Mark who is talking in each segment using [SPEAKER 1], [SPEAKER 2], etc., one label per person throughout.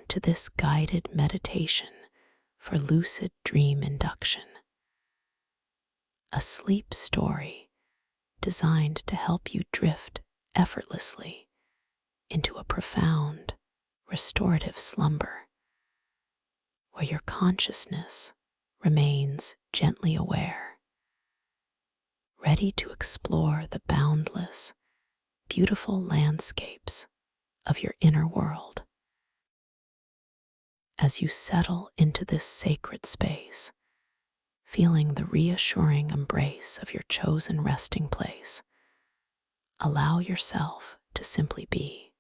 [SPEAKER 1] to this guided meditation for lucid dream induction, a sleep story designed to help you drift effortlessly into a profound, restorative slumber where your consciousness remains gently aware, ready to explore the boundless, beautiful landscapes of your inner world. As you settle into this sacred space, feeling the reassuring embrace of your chosen resting place, allow yourself to simply be,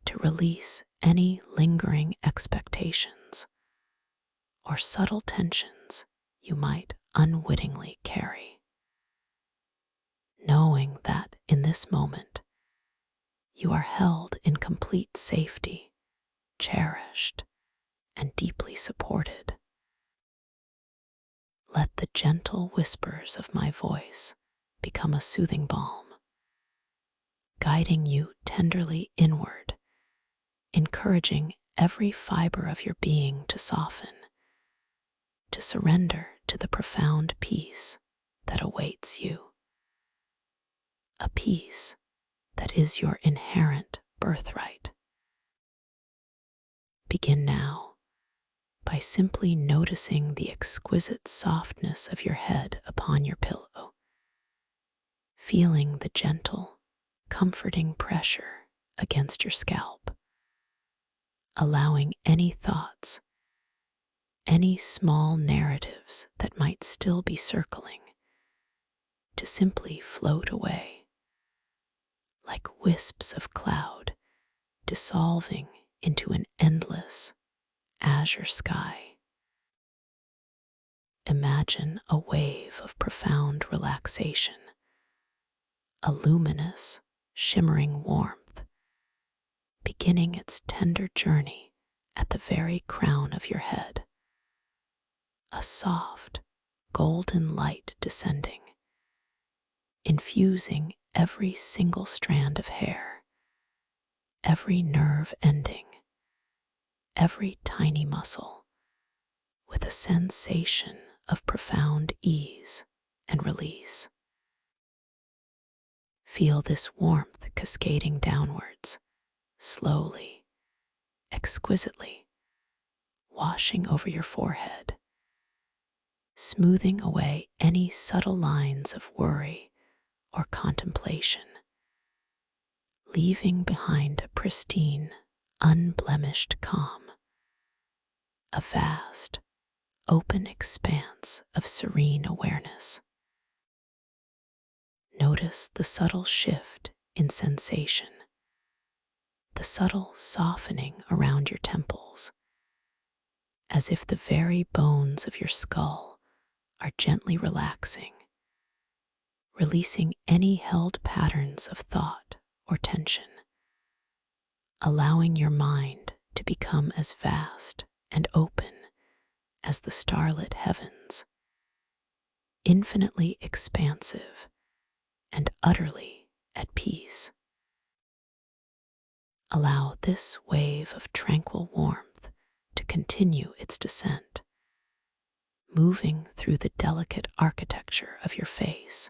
[SPEAKER 1] to release any lingering expectations or subtle tensions you might unwittingly carry, knowing that in this moment you are held in complete safety, cherished, and deeply supported. Let the gentle whispers of my voice become a soothing balm, guiding you tenderly inward, encouraging every fiber of your being to soften, to surrender to the profound peace that awaits you. A peace that is your inherent birthright. Begin now by simply noticing the exquisite softness of your head upon your pillow, feeling the gentle, comforting pressure against your scalp, allowing any thoughts, any small narratives that might still be circling, to simply float away, like wisps of cloud dissolving into an endless, azure sky. Imagine a wave of profound relaxation, a luminous, shimmering warmth, beginning its tender journey at the very crown of your head. A soft, golden light descending, infusing every single strand of hair, every nerve ending, every tiny muscle, with a sensation of profound ease and release. Feel this warmth cascading downwards, slowly, exquisitely, washing over your forehead, smoothing away any subtle lines of worry or contemplation, leaving behind a pristine, unblemished calm, a vast, open expanse of serene awareness. Notice the subtle shift in sensation, the subtle softening around your temples, as if the very bones of your skull are gently relaxing, releasing any held patterns of thought or tension, allowing your mind to become as vast and open as the starlit heavens, infinitely expansive and utterly at peace. Allow this wave of tranquil warmth to continue its descent, moving through the delicate architecture of your face,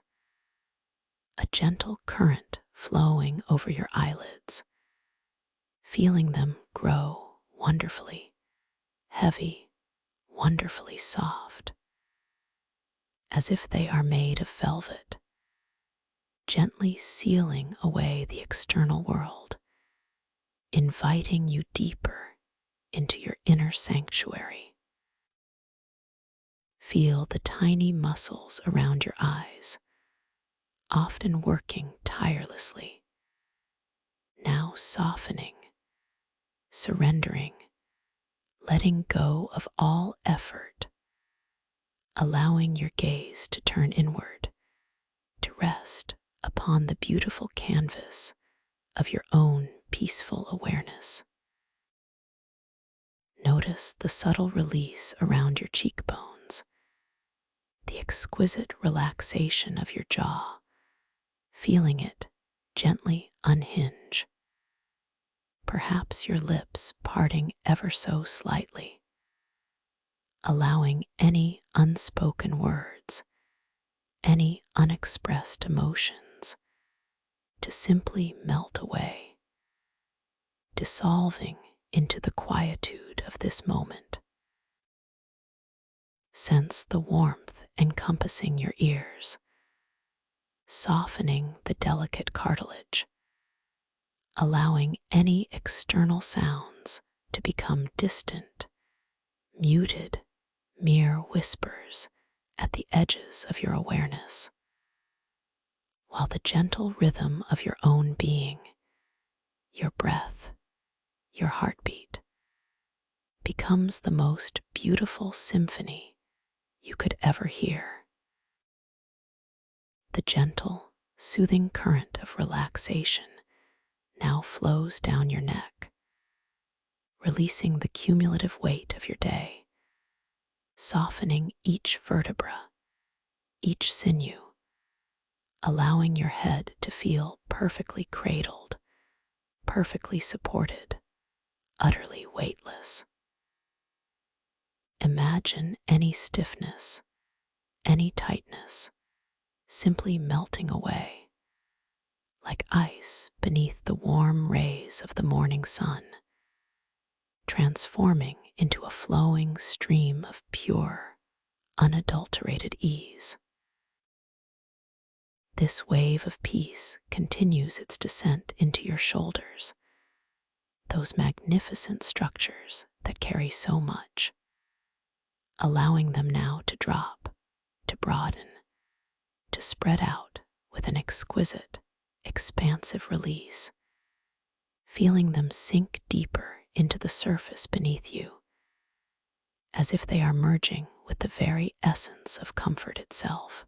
[SPEAKER 1] a gentle current flowing over your eyelids, feeling them grow wonderfully heavy, wonderfully soft, as if they are made of velvet, gently sealing away the external world, inviting you deeper into your inner sanctuary. Feel the tiny muscles around your eyes, often working tirelessly, now softening, surrendering, letting go of all effort, allowing your gaze to turn inward, to rest upon the beautiful canvas of your own peaceful awareness. Notice the subtle release around your cheekbones, the exquisite relaxation of your jaw, feeling it gently unhinge. perhaps your lips parting ever so slightly, allowing any unspoken words, any unexpressed emotions to simply melt away, dissolving into the quietude of this moment. Sense the warmth encompassing your ears, softening the delicate cartilage, allowing any external sounds to become distant, muted, mere whispers at the edges of your awareness, while the gentle rhythm of your own being, your breath, your heartbeat, becomes the most beautiful symphony you could ever hear. The gentle, soothing current of relaxation now flows down your neck, releasing the cumulative weight of your day, softening each vertebra, each sinew, allowing your head to feel perfectly cradled, perfectly supported, utterly weightless. Imagine any stiffness, any tightness, simply melting away, like ice beneath the warm rays of the morning sun, transforming into a flowing stream of pure, unadulterated ease. This wave of peace continues its descent into your shoulders, those magnificent structures that carry so much, allowing them now to drop, to broaden, to spread out with an exquisite, expansive release, feeling them sink deeper into the surface beneath you, as if they are merging with the very essence of comfort itself.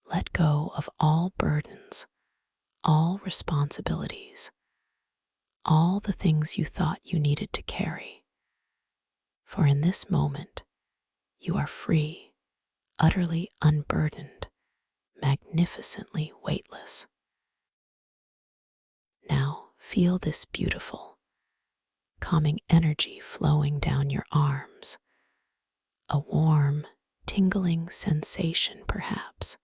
[SPEAKER 1] Let go of all burdens, all responsibilities, all the things you thought you needed to carry, for in this moment you are free, utterly unburdened, magnificently weightless. Now feel this beautiful, calming energy flowing down your arms, a warm, tingling sensation perhaps,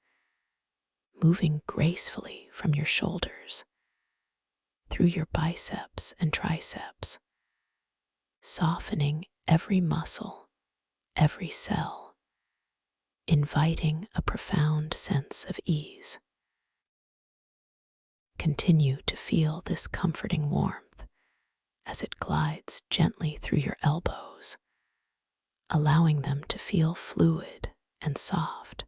[SPEAKER 1] moving gracefully from your shoulders, through your biceps and triceps, softening every muscle, every cell, inviting a profound sense of ease. Continue to feel this comforting warmth as it glides gently through your elbows, allowing them to feel fluid and soft,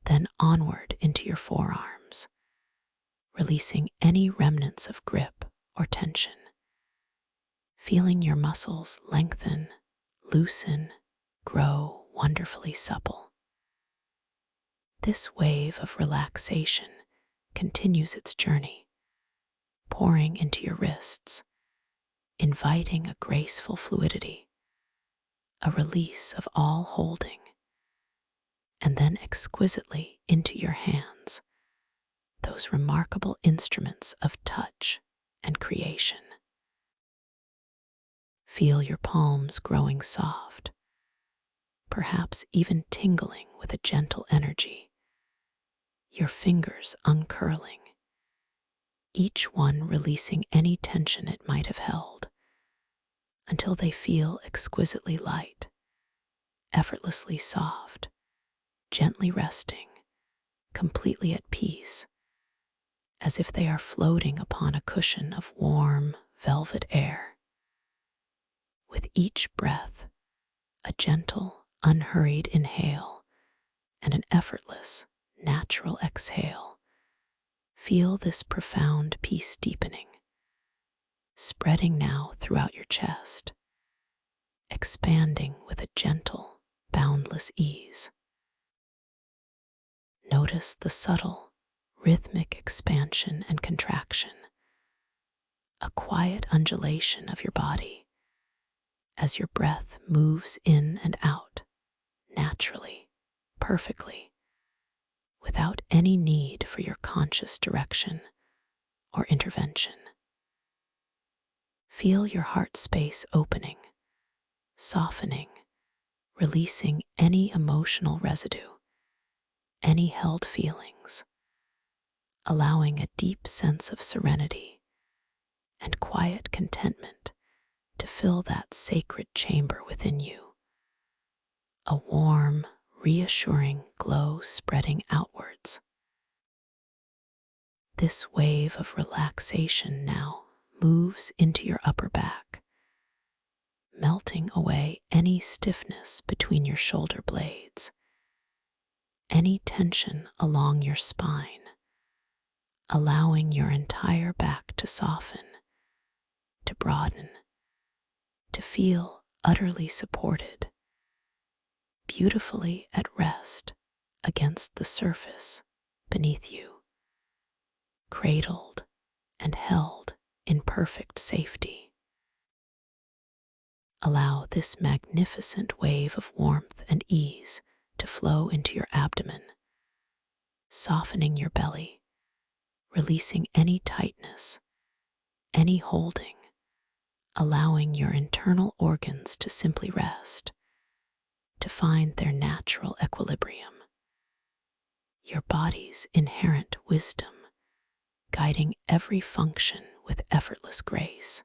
[SPEAKER 1] then onward into your forearms, releasing any remnants of grip or tension, feeling your muscles lengthen, loosen, grow wonderfully supple. This wave of relaxation continues its journey, pouring into your wrists, inviting a graceful fluidity, a release of all holding, and then exquisitely into your hands, those remarkable instruments of touch and creation. Feel your palms growing soft, perhaps even tingling with a gentle energy, your fingers uncurling, each one releasing any tension it might have held, until they feel exquisitely light, effortlessly soft, gently resting, completely at peace, as if they are floating upon a cushion of warm, velvet air. With each breath, a gentle, unhurried inhale and an effortless, natural exhale, feel this profound peace deepening, spreading now throughout your chest, expanding with a gentle, boundless ease. Notice the subtle, rhythmic expansion and contraction, a quiet undulation of your body as your breath moves in and out, naturally, perfectly, without any need for your conscious direction or intervention. Feel your heart space opening, softening, releasing any emotional residue, any held feelings, allowing a deep sense of serenity and quiet contentment to fill that sacred chamber within you. A warm, reassuring glow spreading outwards. This wave of relaxation now moves into your upper back, melting away any stiffness between your shoulder blades, any tension along your spine, allowing your entire back to soften, to broaden, to feel utterly supported, beautifully at rest against the surface beneath you, cradled and held in perfect safety. Allow this magnificent wave of warmth and ease to flow into your abdomen, softening your belly, releasing any tightness, any holding, allowing your internal organs to simply rest, to find their natural equilibrium. Your body's inherent wisdom guiding every function with effortless grace.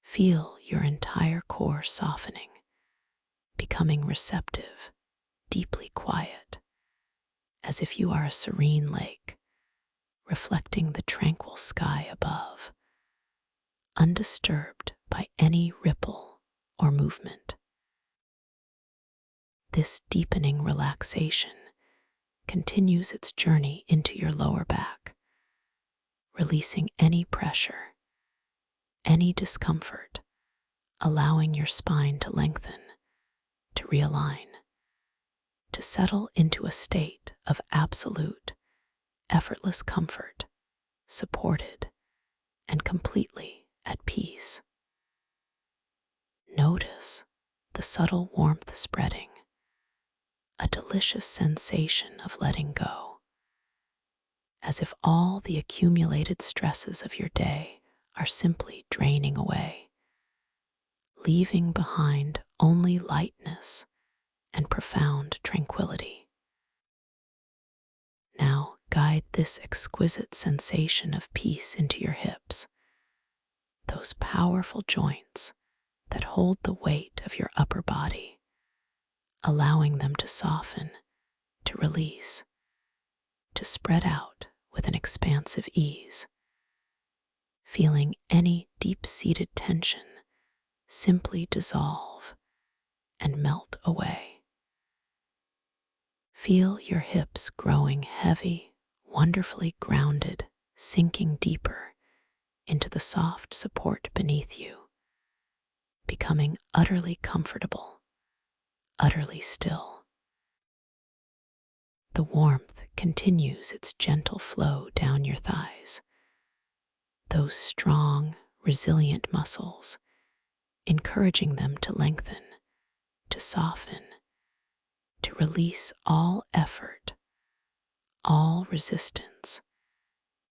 [SPEAKER 1] Feel your entire core softening, becoming receptive, deeply quiet, as if you are a serene lake, reflecting the tranquil sky above, undisturbed by any ripple or movement. This deepening relaxation continues its journey into your lower back, releasing any pressure, any discomfort, allowing your spine to lengthen, to realign, to settle into a state of absolute, effortless comfort, supported, and completely at peace. Notice the subtle warmth spreading, a delicious sensation of letting go, as if all the accumulated stresses of your day are simply draining away, leaving behind only lightness and profound tranquility. Now guide this exquisite sensation of peace into your hips, those powerful joints that hold the weight of your upper body, allowing them to soften, to release, to spread out with an expansive ease. Feeling any deep-seated tension simply dissolve and melt away. Feel your hips growing heavy, wonderfully grounded, sinking deeper into the soft support beneath you, becoming utterly comfortable, utterly still. The warmth continues its gentle flow down your thighs, those strong, resilient muscles, encouraging them to lengthen, to soften, to release all effort, all resistance,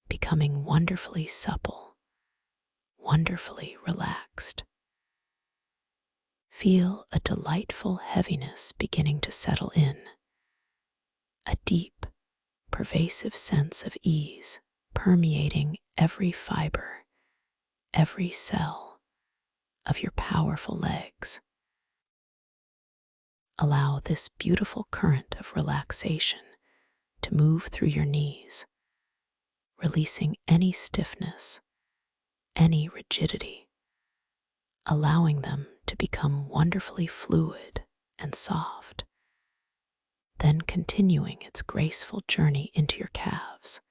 [SPEAKER 1] becoming wonderfully supple, wonderfully relaxed. Feel a delightful heaviness beginning to settle in, a deep, pervasive sense of ease permeating every fiber, every cell of your powerful legs. Allow this beautiful current of relaxation to move through your knees, releasing any stiffness, any rigidity, allowing them to become wonderfully fluid and soft, then continuing its graceful journey into your calves,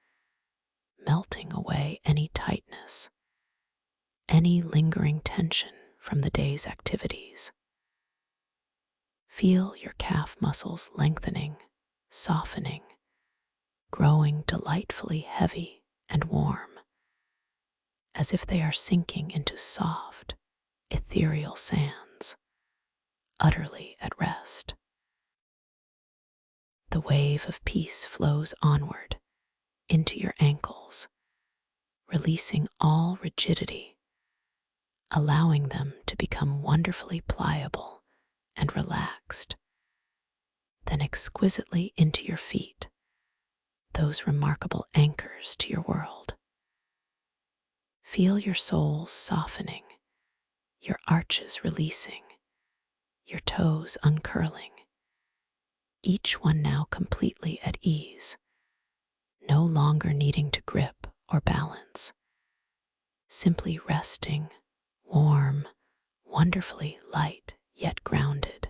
[SPEAKER 1] melting away any tightness, any lingering tension from the day's activities. Feel your calf muscles lengthening, softening, growing delightfully heavy and warm, as if they are sinking into soft, ethereal sands, utterly at rest. The wave of peace flows onward into your ankles, releasing all rigidity, allowing them to become wonderfully pliable and relaxed. Then exquisitely into your feet, those remarkable anchors to your world. Feel your soles softening, your arches releasing, your toes uncurling, each one now completely at ease, no longer needing to grip or balance, simply resting, warm, wonderfully light yet grounded,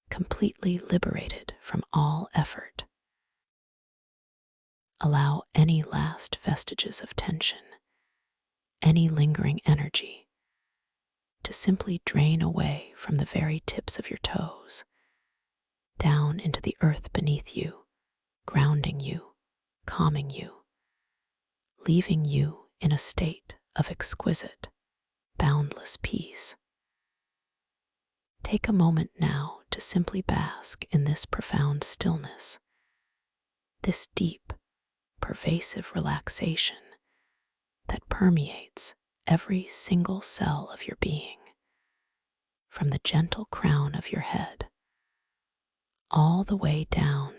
[SPEAKER 1] completely liberated from all effort. Allow any last vestiges of tension, any lingering energy, to simply drain away from the very tips of your toes, down into the earth beneath you, grounding you, calming you, leaving you in a state of exquisite, boundless peace. Take a moment now to simply bask in this profound stillness, this deep, pervasive relaxation that permeates every single cell of your being, from the gentle crown of your head all the way down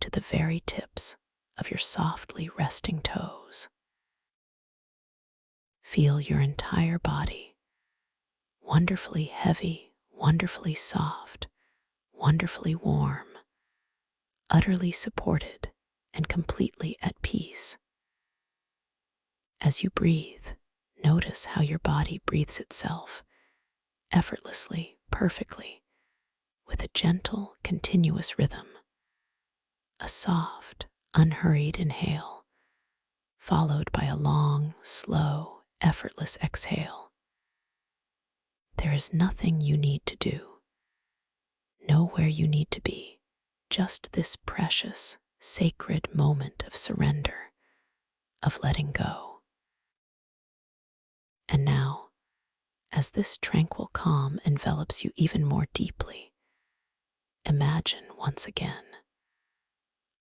[SPEAKER 1] to the very tips of your softly resting toes. Feel your entire body wonderfully heavy, wonderfully soft, wonderfully warm, utterly supported and completely at peace. As you breathe, notice how your body breathes itself effortlessly, perfectly, with a gentle, continuous rhythm. A soft, unhurried inhale, followed by a long, slow, effortless exhale. There is nothing you need to do, nowhere you need to be, just this precious, sacred moment of surrender, of letting go. And now, as this tranquil calm envelops you even more deeply, imagine once again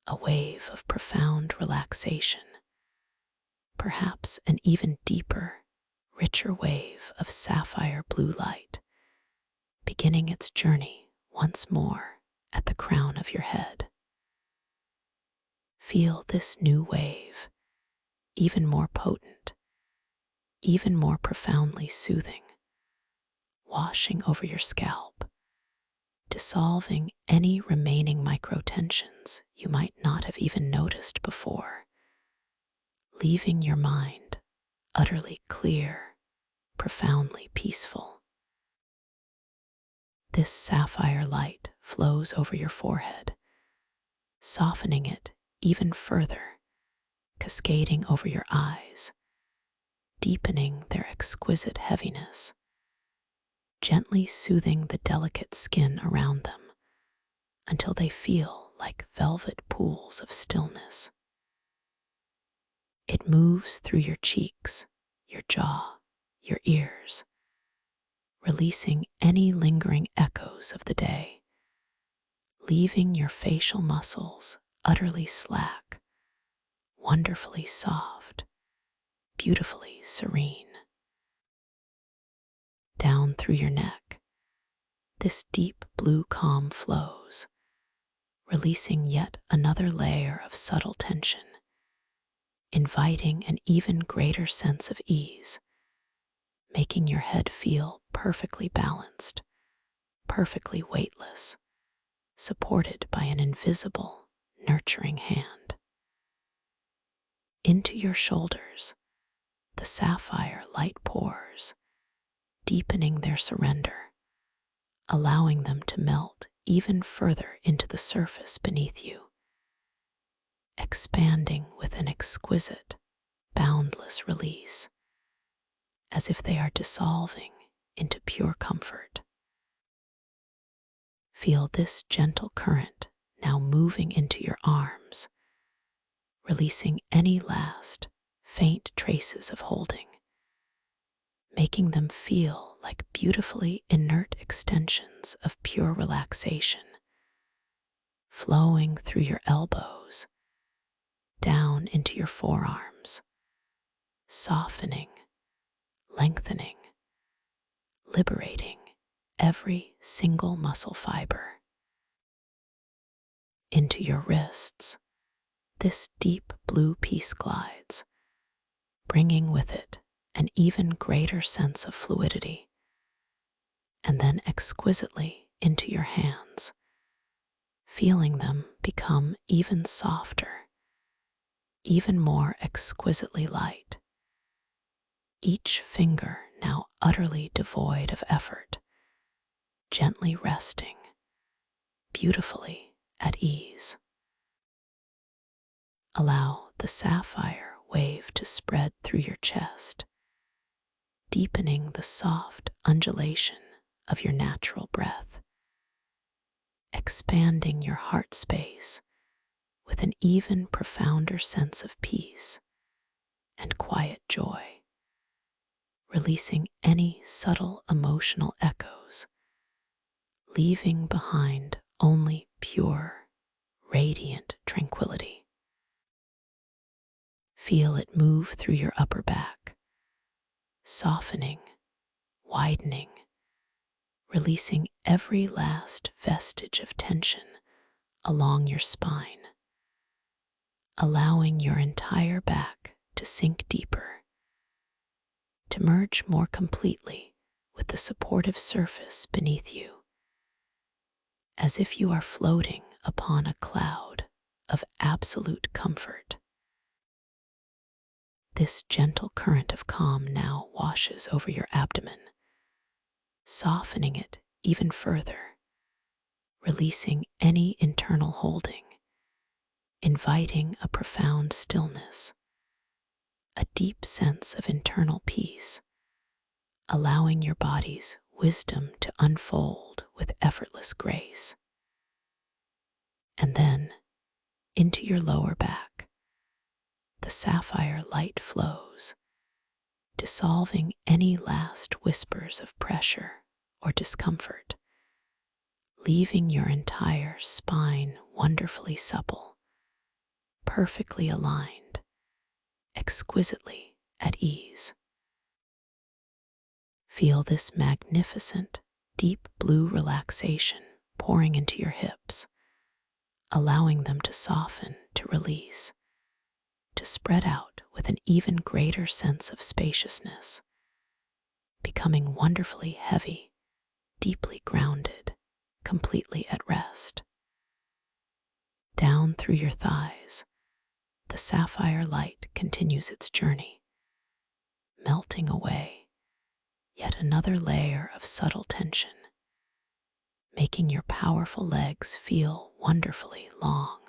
[SPEAKER 1] a wave of profound relaxation, perhaps an even deeper, richer wave of sapphire blue light, beginning its journey once more at the crown of your head. Feel this new wave, even more potent, even more profoundly soothing, washing over your scalp, dissolving any remaining microtensions you might not have even noticed before, leaving your mind utterly clear, profoundly peaceful. This sapphire light flows over your forehead, softening it even further, cascading over your eyes, deepening their exquisite heaviness, gently soothing the delicate skin around them until they feel like velvet pools of stillness. It moves through your cheeks, your jaw, your ears, releasing any lingering echoes of the day, leaving your facial muscles utterly slack, wonderfully soft, beautifully serene. Down through your neck, this deep blue calm flows, releasing yet another layer of subtle tension, inviting an even greater sense of ease, making your head feel perfectly balanced, perfectly weightless, supported by an invisible, nurturing hand. Into your shoulders, the sapphire light pours, deepening their surrender, allowing them to melt even further into the surface beneath you, expanding with an exquisite, boundless release, as if they are dissolving into pure comfort. Feel this gentle current now moving into your arms, releasing any last, faint traces of holding, making them feel like beautifully inert extensions of pure relaxation, flowing through your elbows, down into your forearms, softening, lengthening, liberating every single muscle fiber. Into your wrists, this deep blue peace glides, bringing with it an even greater sense of fluidity, and then exquisitely into your hands, feeling them become even softer, even more exquisitely light. Each finger now utterly devoid of effort, gently resting, beautifully at ease. Allow the sapphire wave to spread through your chest, deepening the soft undulation of your natural breath, expanding your heart space with an even profounder sense of peace and quiet joy, releasing any subtle emotional echoes, leaving behind only pure, radiant tranquility. Feel it move through your upper back, softening, widening, releasing every last vestige of tension along your spine, allowing your entire back to sink deeper, to merge more completely with the supportive surface beneath you, as if you are floating upon a cloud of absolute comfort. This gentle current of calm now washes over your abdomen, softening it even further, releasing any internal holding, inviting a profound stillness, a deep sense of internal peace, allowing your body's wisdom to unfold with effortless grace. And then, into your lower back, the sapphire light flows, dissolving any last whispers of pressure or discomfort, leaving your entire spine wonderfully supple, perfectly aligned, exquisitely at ease. Feel this magnificent, deep blue relaxation pouring into your hips, allowing them to soften, to release, to spread out with an even greater sense of spaciousness, becoming wonderfully heavy, deeply grounded, completely at rest. Down through your thighs, the sapphire light continues its journey, melting away yet another layer of subtle tension, making your powerful legs feel wonderfully long,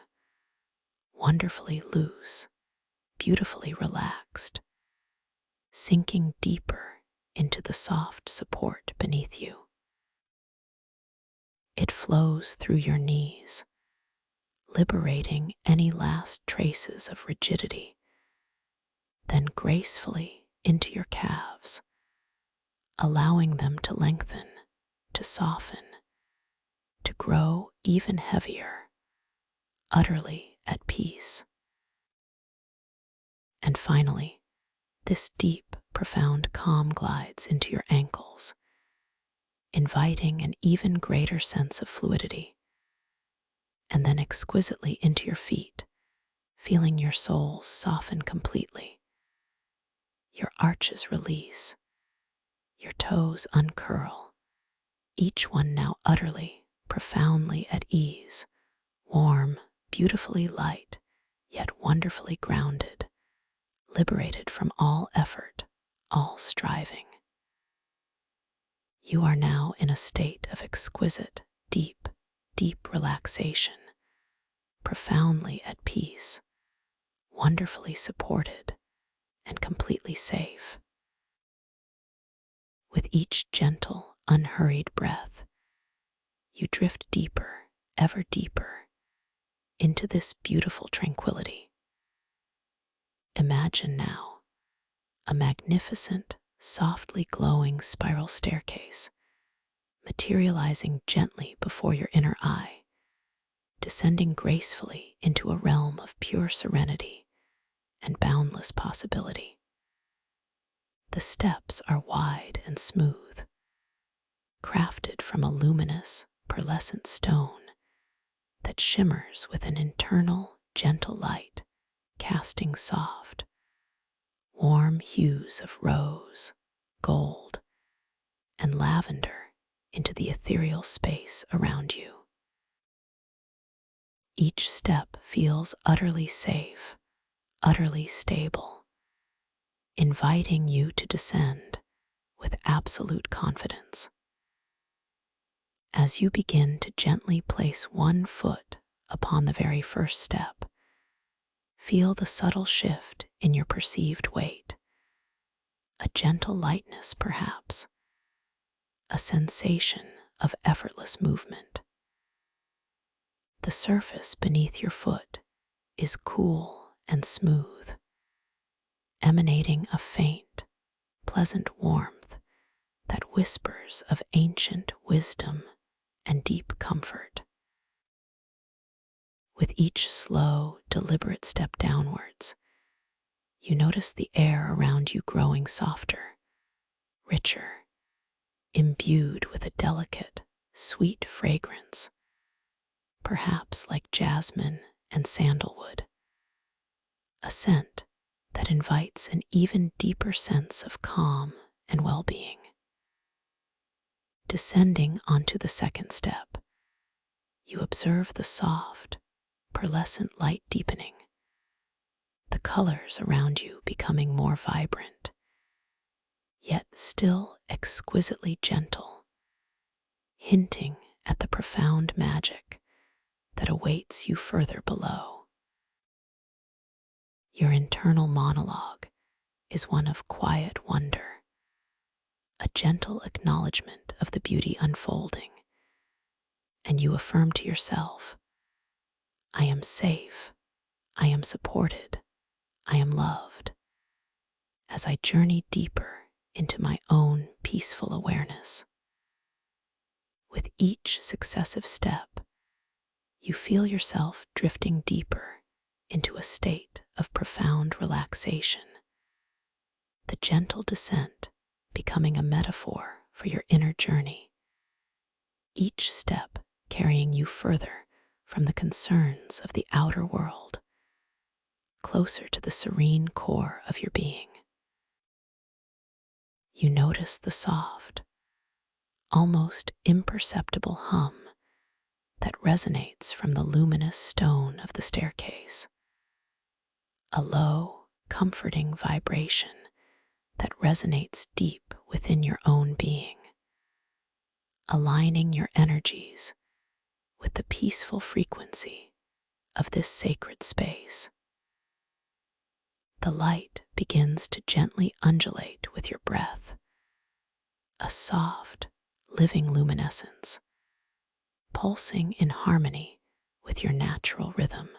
[SPEAKER 1] wonderfully loose, beautifully relaxed, sinking deeper into the soft support beneath you. It flows through your knees, liberating any last traces of rigidity, then gracefully into your calves, allowing them to lengthen, to soften, to grow even heavier, utterly at peace. And finally, this deep, profound calm glides into your ankles, inviting an even greater sense of fluidity, and then exquisitely into your feet, feeling your soles soften completely, your arches release, your toes uncurl, each one now utterly, profoundly at ease, warm, beautifully light, yet wonderfully grounded, liberated from all effort, all striving. You are now in a state of exquisite, deep, deep relaxation, profoundly at peace, wonderfully supported, and completely safe. With each gentle, unhurried breath, you drift deeper, ever deeper, into this beautiful tranquility. Imagine now a magnificent, softly glowing spiral staircase, materializing gently before your inner eye, descending gracefully into a realm of pure serenity and boundless possibility. The steps are wide and smooth, crafted from a luminous, pearlescent stone that shimmers with an internal, gentle light, casting soft, warm hues of rose, gold, and lavender into the ethereal space around you. Each step feels utterly safe, utterly stable, inviting you to descend with absolute confidence. As you begin to gently place one foot upon the very first step, feel the subtle shift in your perceived weight, a gentle lightness perhaps, a sensation of effortless movement. The surface beneath your foot is cool and smooth, emanating a faint, pleasant warmth that whispers of ancient wisdom and deep comfort. With each slow, deliberate step downwards, you notice the air around you growing softer, richer, imbued with a delicate, sweet fragrance, perhaps like jasmine and sandalwood, a scent that invites an even deeper sense of calm and well-being. Descending onto the second step, you observe the soft, pearlescent light deepening, the colors around you becoming more vibrant, yet still exquisitely gentle, hinting at the profound magic that awaits you further below. Your internal monologue is one of quiet wonder, a gentle acknowledgement of the beauty unfolding, and you affirm to yourself, I am safe, I am supported, I am loved, as I journey deeper into my own peaceful awareness. With each successive step, you feel yourself drifting deeper into a state of profound relaxation, the gentle descent becoming a metaphor for your inner journey, each step carrying you further from the concerns of the outer world, closer to the serene core of your being. You notice the soft, almost imperceptible hum that resonates from the luminous stone of the staircase, a low, comforting vibration that resonates deep within your own being, aligning your energies with the peaceful frequency of this sacred space. The light begins to gently undulate with your breath, a soft, living luminescence, pulsing in harmony with your natural rhythm,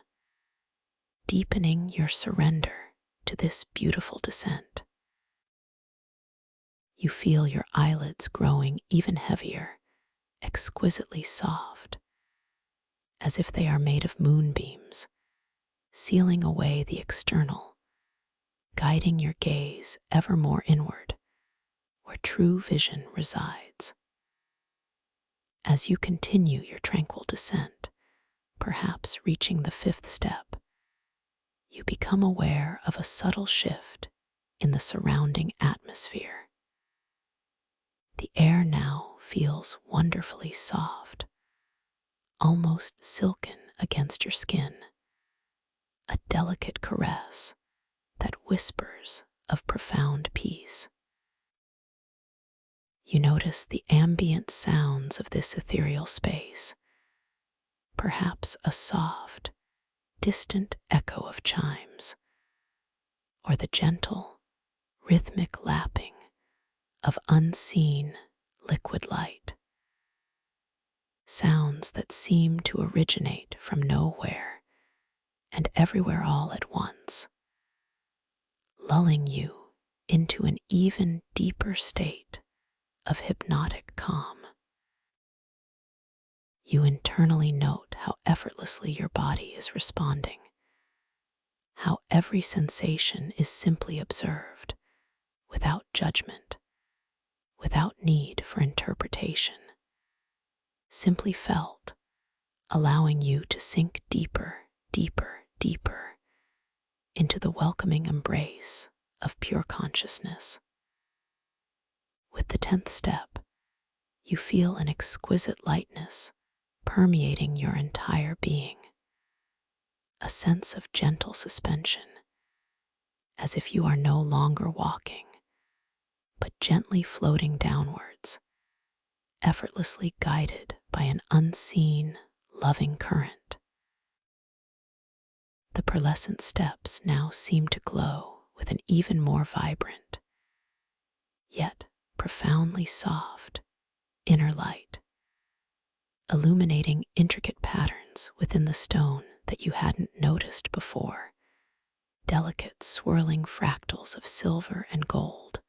[SPEAKER 1] deepening your surrender to this beautiful descent. You feel your eyelids growing even heavier, exquisitely soft, as if they are made of moonbeams, sealing away the external, guiding your gaze ever more inward, where true vision resides. As you continue your tranquil descent, perhaps reaching the fifth step, you become aware of a subtle shift in the surrounding atmosphere. The air now feels wonderfully soft, almost silken against your skin, a delicate caress that whispers of profound peace. You notice the ambient sounds of this ethereal space, perhaps a soft, distant echo of chimes, or the gentle, rhythmic lapping of unseen liquid light. Sounds that seem to originate from nowhere and everywhere all at once, lulling you into an even deeper state of hypnotic calm. You internally note how effortlessly your body is responding, how every sensation is simply observed, without judgment, without need for interpretation, simply felt, allowing you to sink deeper, deeper, deeper into the welcoming embrace of pure consciousness. With the 10th step, you feel an exquisite lightness permeating your entire being, a sense of gentle suspension, as if you are no longer walking, but gently floating downwards, effortlessly guided by an unseen, loving current. The pearlescent steps now seem to glow with an even more vibrant, yet profoundly soft, inner light, illuminating intricate patterns within the stone that you hadn't noticed before, delicate swirling fractals of silver and gold,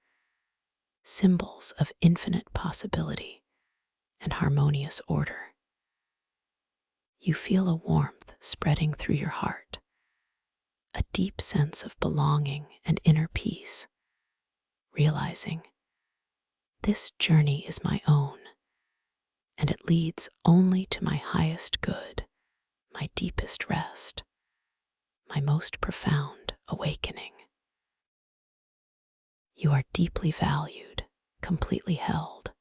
[SPEAKER 1] symbols of infinite possibility and harmonious order. You feel a warmth spreading through your heart, a deep sense of belonging and inner peace, realizing this journey is my own, and it leads only to my highest good, my deepest rest, my most profound awakening. You are deeply valued, completely held.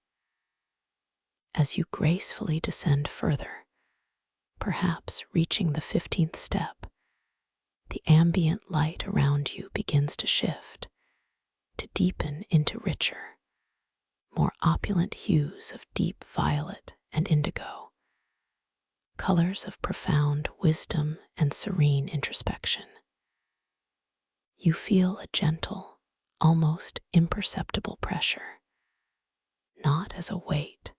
[SPEAKER 1] As you gracefully descend further, perhaps reaching the 15th step, the ambient light around you begins to shift, to deepen into richer, more opulent hues of deep violet and indigo, colors of profound wisdom and serene introspection. You feel a gentle, almost imperceptible pressure, not as a weight,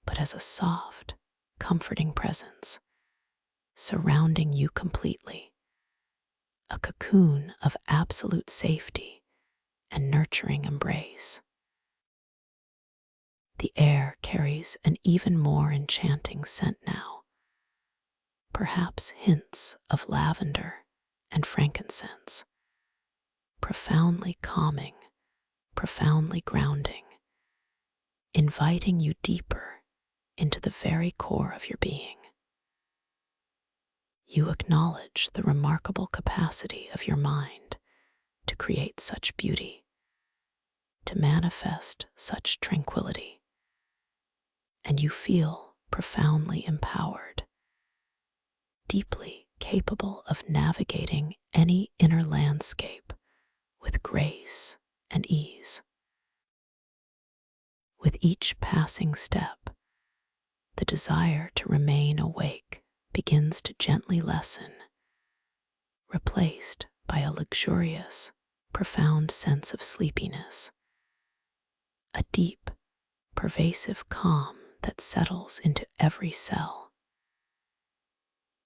[SPEAKER 1] but as a soft, comforting presence, surrounding you completely, a cocoon of absolute safety and nurturing embrace. The air carries an even more enchanting scent now, perhaps hints of lavender and frankincense, profoundly calming, profoundly grounding, inviting you deeper into the very core of your being. You acknowledge the remarkable capacity of your mind to create such beauty, to manifest such tranquility, and you feel profoundly empowered, deeply capable of navigating any inner landscape with grace and ease. With each passing step, the desire to remain awake begins to gently lessen, replaced by a luxurious, profound sense of sleepiness, a deep, pervasive calm that settles into every cell.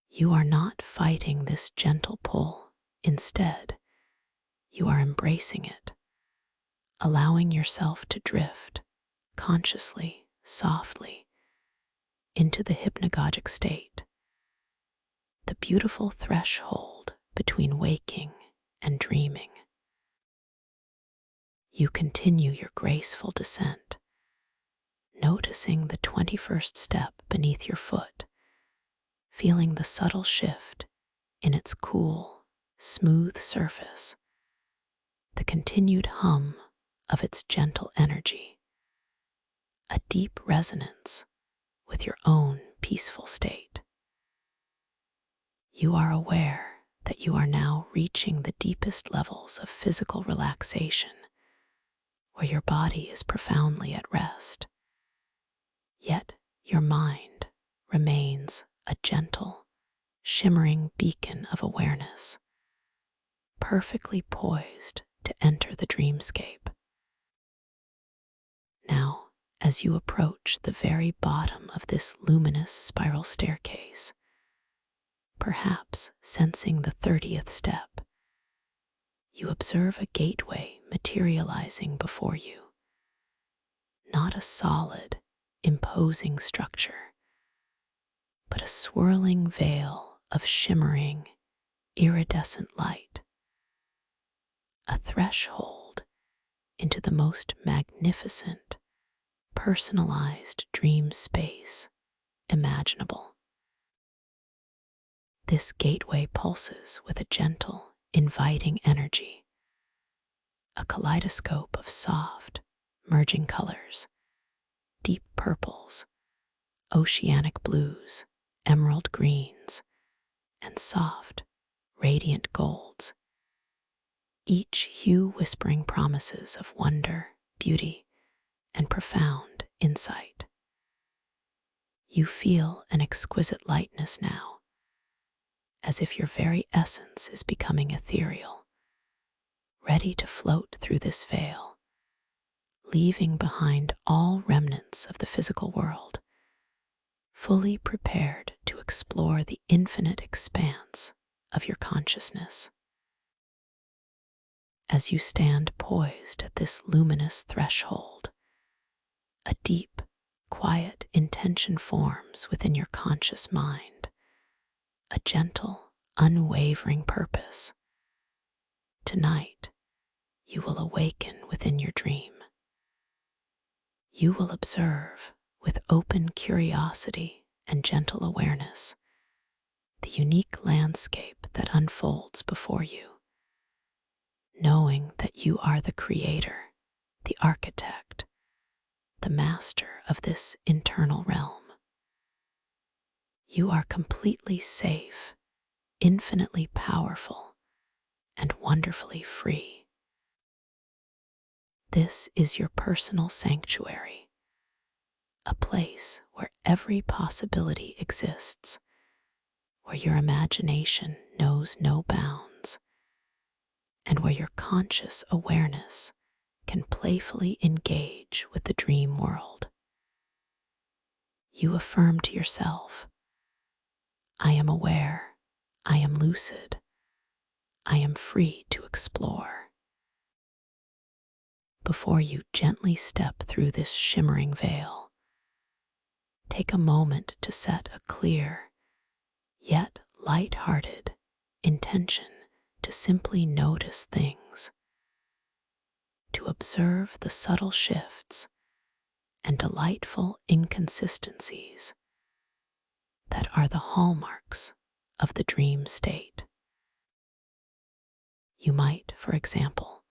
[SPEAKER 1] You are not fighting this gentle pull. Instead, you are embracing it, allowing yourself to drift consciously, softly, into the hypnagogic state, the beautiful threshold between waking and dreaming. You continue your graceful descent, noticing the 21st step beneath your foot, feeling the subtle shift in its cool, smooth surface, the continued hum of its gentle energy, a deep resonance with your own peaceful state. You are aware that you are now reaching the deepest levels of physical relaxation, where your body is profoundly at rest, yet your mind remains a gentle, shimmering beacon of awareness, perfectly poised to enter the dreamscape. Now, as you approach the very bottom of this luminous spiral staircase, perhaps sensing the 30th step, you observe a gateway materializing before you. Not a solid, imposing structure, but a swirling veil of shimmering, iridescent light. A threshold into the most magnificent personalized dream space imaginable. This gateway pulses with a gentle, inviting energy, a kaleidoscope of soft, merging colors, deep purples, oceanic blues, emerald greens, and soft, radiant golds, each hue whispering promises of wonder, beauty, and profound insight. You feel an exquisite lightness now, as if your very essence is becoming ethereal, ready to float through this veil, leaving behind all remnants of the physical world, fully prepared to explore the infinite expanse of your consciousness. As you stand poised at this luminous threshold, a deep, quiet intention forms within your conscious mind, a gentle, unwavering purpose. Tonight, you will awaken within your dream. You will observe with open curiosity and gentle awareness the unique landscape that unfolds before you, knowing that you are the creator, the architect, the master of this internal realm. You are completely safe, infinitely powerful, and wonderfully free. This is your personal sanctuary, a place where every possibility exists, where your imagination knows no bounds, and where your conscious awareness can playfully engage with the dream world. You affirm to yourself, I am aware, I am lucid, I am free to explore. Before you gently step through this shimmering veil, take a moment to set a clear, yet light-hearted intention to simply notice things, to observe the subtle shifts and delightful inconsistencies that are the hallmarks of the dream state. You might, for example,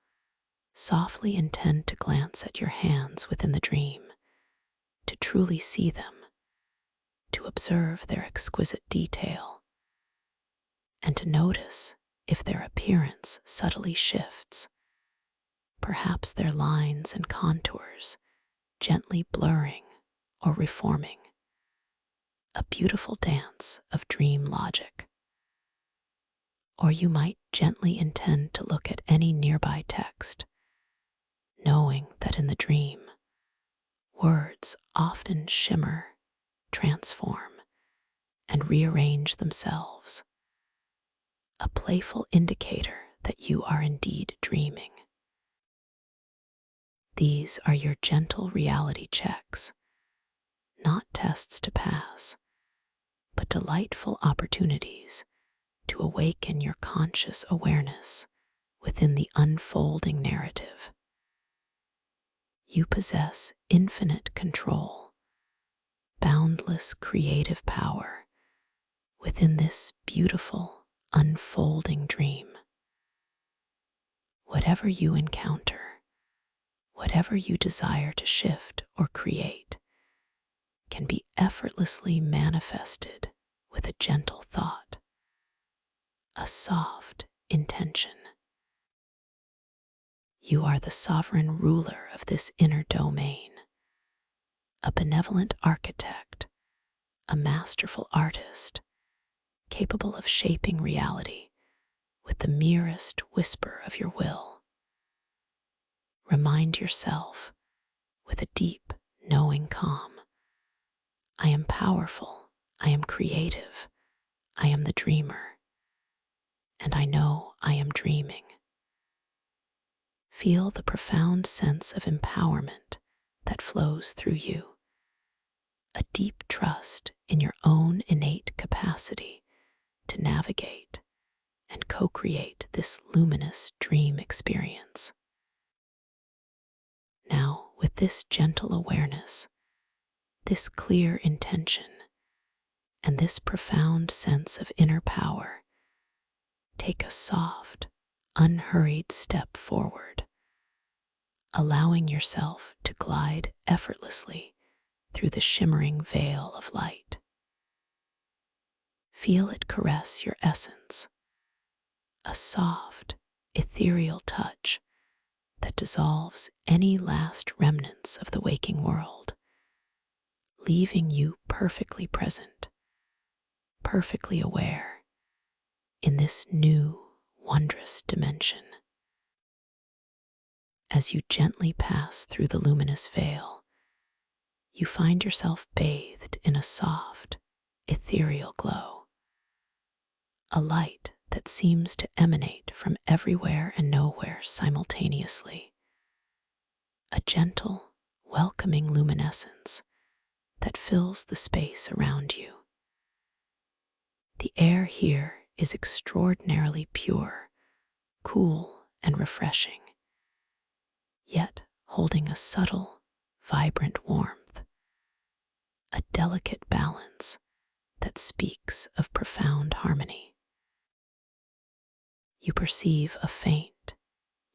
[SPEAKER 1] softly intend to glance at your hands within the dream, to truly see them, to observe their exquisite detail, and to notice if their appearance subtly shifts, perhaps their lines and contours gently blurring or reforming, a beautiful dance of dream logic. Or you might gently intend to look at any nearby text, knowing that in the dream, words often shimmer, transform, and rearrange themselves, a playful indicator that you are indeed dreaming. These are your gentle reality checks, not tests to pass, but delightful opportunities to awaken your conscious awareness within the unfolding narrative. You possess infinite control, boundless creative power within this beautiful, unfolding dream. Whatever you encounter, whatever you desire to shift or create, can be effortlessly manifested with a gentle thought, a soft intention. You are the sovereign ruler of this inner domain, a benevolent architect, a masterful artist, capable of shaping reality with the merest whisper of your will. Remind yourself, with a deep, knowing calm, I am powerful, I am creative, I am the dreamer, and I know I am dreaming. Feel the profound sense of empowerment that flows through you, a deep trust in your own innate capacity to navigate and co-create this luminous dream experience. Now, With this gentle awareness, this clear intention, and this profound sense of inner power, take a soft, unhurried step forward, allowing yourself to glide effortlessly through the shimmering veil of light. Feel it caress your essence, a soft, ethereal touch that dissolves any last remnants of the waking world, leaving you perfectly present, perfectly aware in this new, wondrous dimension. As you gently pass through the luminous veil, you find yourself bathed in a soft, ethereal glow, a light that seems to emanate from everywhere and nowhere simultaneously, a gentle, welcoming luminescence that fills the space around you. The air here is extraordinarily pure, cool, and refreshing, yet holding a subtle, vibrant warmth, a delicate balance that speaks of profound harmony. You perceive a faint,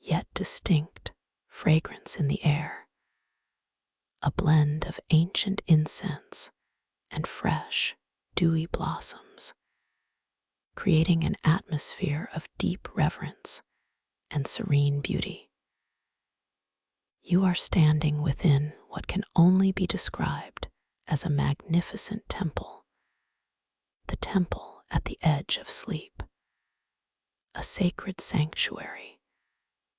[SPEAKER 1] yet distinct, fragrance in the air, a blend of ancient incense and fresh, dewy blossoms, creating an atmosphere of deep reverence and serene beauty. You are standing within what can only be described as a magnificent temple, the temple at the edge of sleep, a sacred sanctuary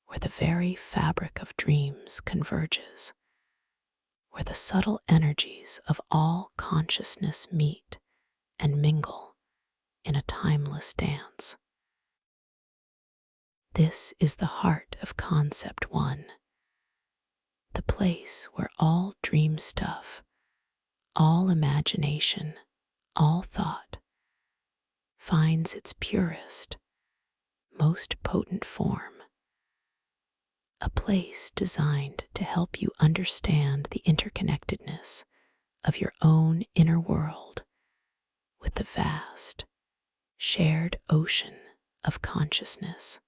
[SPEAKER 1] where the very fabric of dreams converges, where the subtle energies of all consciousness meet and mingle in a timeless dance. This is the heart of Concept 1, the place where all dream stuff, all imagination, all thought finds its purest, most potent form, a place designed to help you understand the interconnectedness of your own inner world with the vast, shared ocean of consciousness.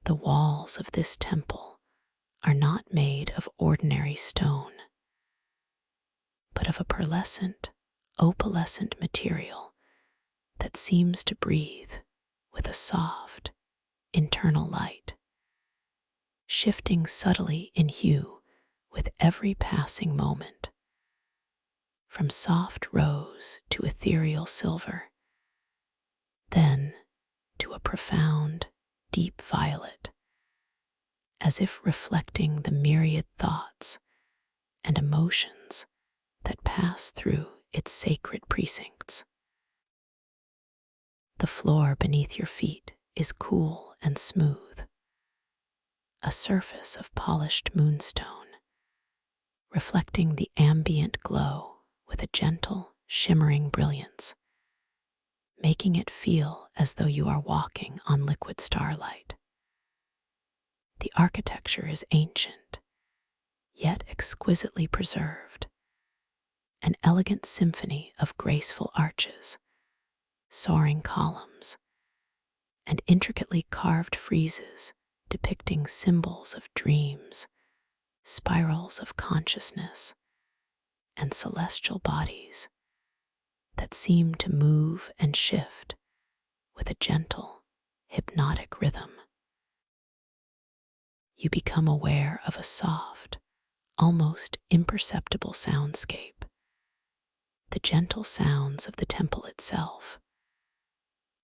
[SPEAKER 1] The walls of this temple are not made of ordinary stone, but of a pearlescent, opalescent material that seems to breathe with a soft, internal light, shifting subtly in hue with every passing moment, from soft rose to ethereal silver, then to a profound, deep violet, as if reflecting the myriad thoughts and emotions that pass through its sacred precincts. The floor beneath your feet is cool and smooth, a surface of polished moonstone, reflecting the ambient glow with a gentle, shimmering brilliance, making it feel as though you are walking on liquid starlight. The architecture is ancient, yet exquisitely preserved, an elegant symphony of graceful arches, soaring columns, and intricately carved friezes depicting symbols of dreams, spirals of consciousness, and celestial bodies that seem to move and shift with a gentle, hypnotic rhythm. You become aware of a soft, almost imperceptible soundscape, the gentle sounds of the temple itself,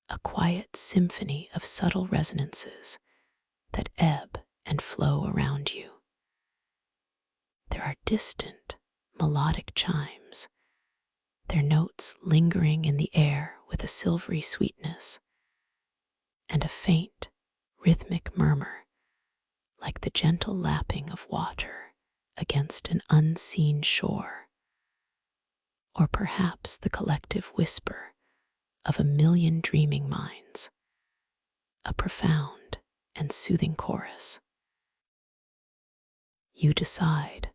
[SPEAKER 1] a quiet symphony of subtle resonances that ebb and flow around you. There are distant, melodic chimes, their notes lingering in the air with a silvery sweetness, and a faint, rhythmic murmur, like the gentle lapping of water against an unseen shore, or perhaps the collective whisper of a million dreaming minds, a profound and soothing chorus. You decide,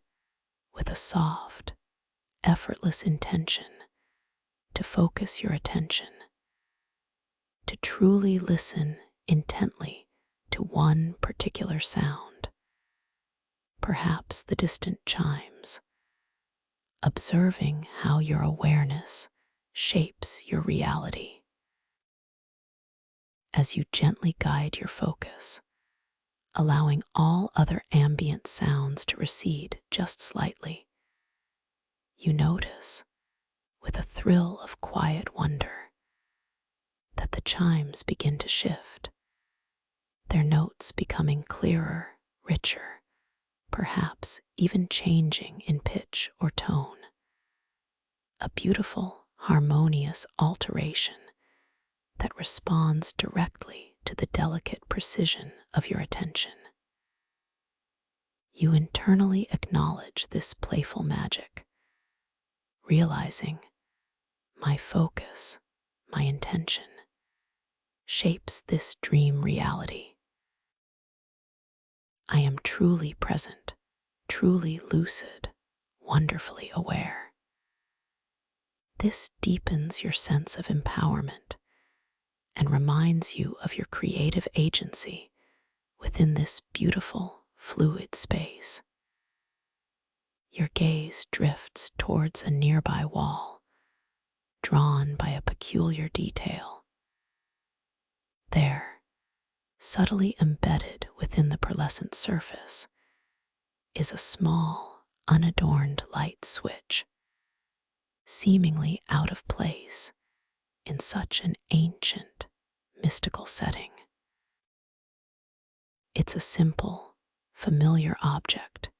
[SPEAKER 1] with a soft, effortless intention, to focus your attention, to truly listen intently to one particular sound, perhaps the distant chimes, observing how your awareness shapes your reality. As you gently guide your focus, allowing all other ambient sounds to recede just slightly, you notice, with a thrill of quiet wonder, that the chimes begin to shift, their notes becoming clearer, richer, perhaps even changing in pitch or tone. A beautiful, harmonious alteration that responds directly to the delicate precision of your attention. You internally acknowledge this playful magic, realizing my focus, my intention, shapes this dream reality. I am truly present, truly lucid, wonderfully aware. This deepens your sense of empowerment and reminds you of your creative agency within this beautiful, fluid space. Your gaze drifts towards a nearby wall, drawn by a peculiar detail. There, subtly embedded within the pearlescent surface, is a small, unadorned light switch, seemingly out of place in such an ancient, mystical setting. It's a simple, familiar object,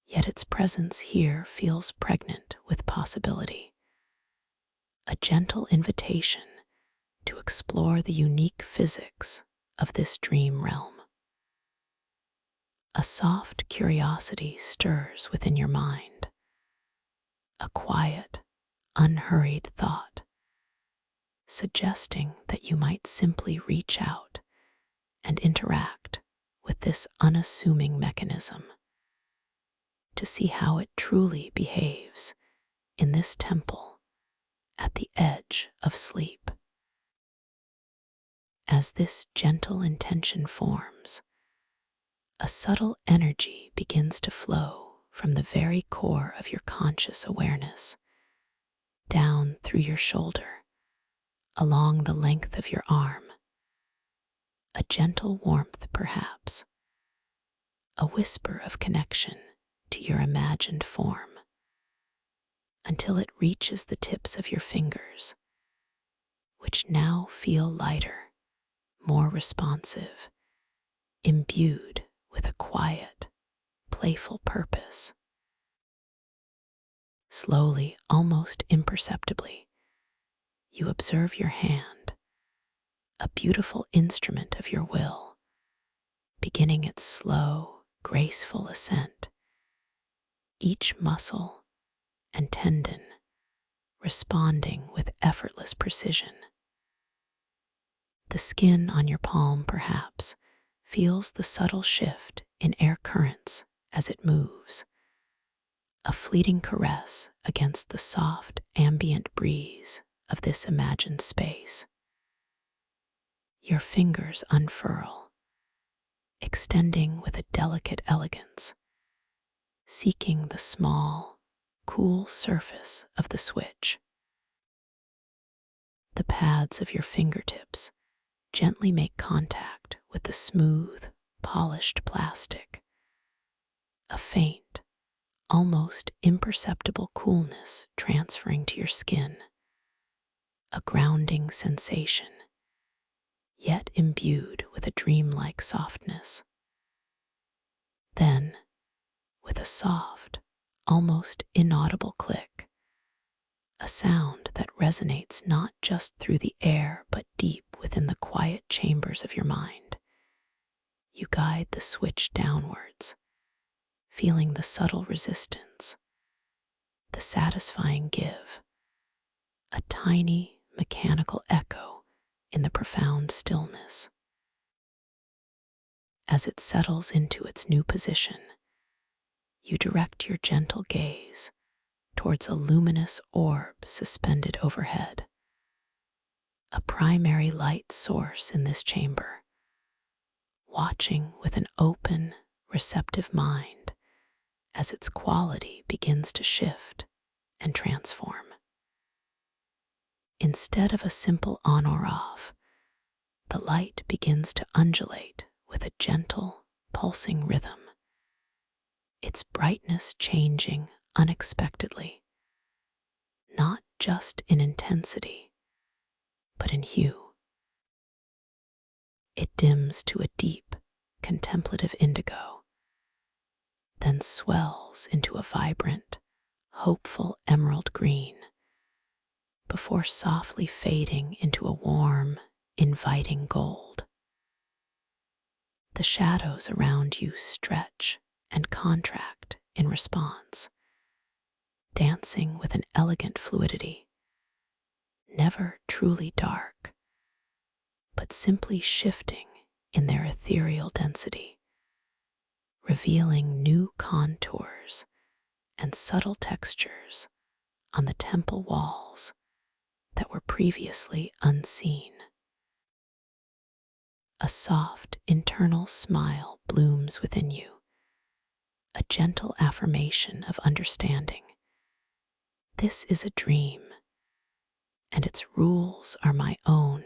[SPEAKER 1] yet its presence here feels pregnant with possibility, a gentle invitation to explore the unique physics of this dream realm. A soft curiosity stirs within your mind, a quiet, unhurried thought, suggesting that you might simply reach out and interact with this unassuming mechanism to see how it truly behaves in this temple at the edge of sleep. As this gentle intention forms, a subtle energy begins to flow from the very core of your conscious awareness, down through your shoulder, along the length of your arm. A gentle warmth, perhaps, a whisper of connection to your imagined form, until it reaches the tips of your fingers, which now feel lighter, more responsive, imbued with a quiet, playful purpose. Slowly, almost imperceptibly, you observe your hand, a beautiful instrument of your will, beginning its slow, graceful ascent, each muscle and tendon responding with effortless precision. The skin on your palm, perhaps, feels the subtle shift in air currents as it moves, a fleeting caress against the soft, ambient breeze of this imagined space. Your fingers unfurl, extending with a delicate elegance, seeking the small, cool surface of the switch. The pads of your fingertips gently make contact with the smooth, polished plastic. A faint, almost imperceptible coolness transferring to your skin, a grounding sensation, yet imbued with a dreamlike softness. Then, with a soft, almost inaudible click, a sound that resonates not just through the air but deep within the quiet chambers of your mind, you guide the switch downwards, feeling the subtle resistance, the satisfying give, a tiny mechanical echo in the profound stillness. As it settles into its new position, you direct your gentle gaze towards a luminous orb suspended overhead, a primary light source in this chamber. Watching with an open, receptive mind as its quality begins to shift and transform. Instead of a simple on or off, the light begins to undulate with a gentle, pulsing rhythm, its brightness changing unexpectedly, not just in intensity, but in hue. It dims to a deep, contemplative indigo, then swells into a vibrant, hopeful emerald green, before softly fading into a warm, inviting gold. The shadows around you stretch and contract in response, dancing with an elegant fluidity, never truly dark, but simply shifting in their ethereal density, revealing new contours and subtle textures on the temple walls that were previously unseen. A soft internal smile blooms within you, a gentle affirmation of understanding. This is a dream, and its rules are my own,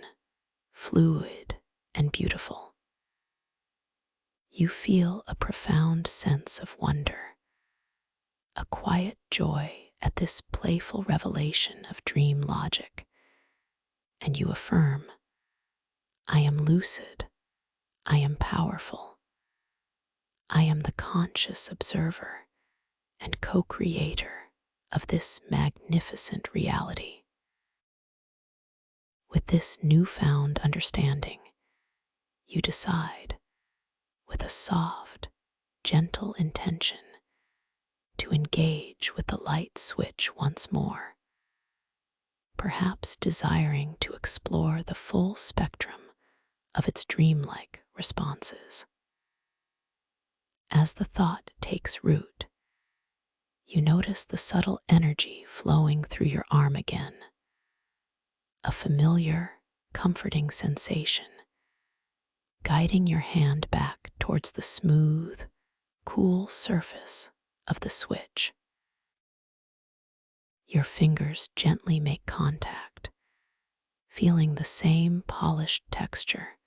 [SPEAKER 1] fluid and beautiful. You feel a profound sense of wonder, a quiet joy at this playful revelation of dream logic, and you affirm, I am lucid, I am powerful, I am the conscious observer and co-creator of this magnificent reality. With this newfound understanding, you decide, with a soft, gentle intention, to engage with the light switch once more, perhaps desiring to explore the full spectrum of its dreamlike responses. As the thought takes root, you notice the subtle energy flowing through your arm again, a familiar, comforting sensation, guiding your hand back towards the smooth, cool surface of the switch. Your fingers gently make contact, feeling the same polished texture,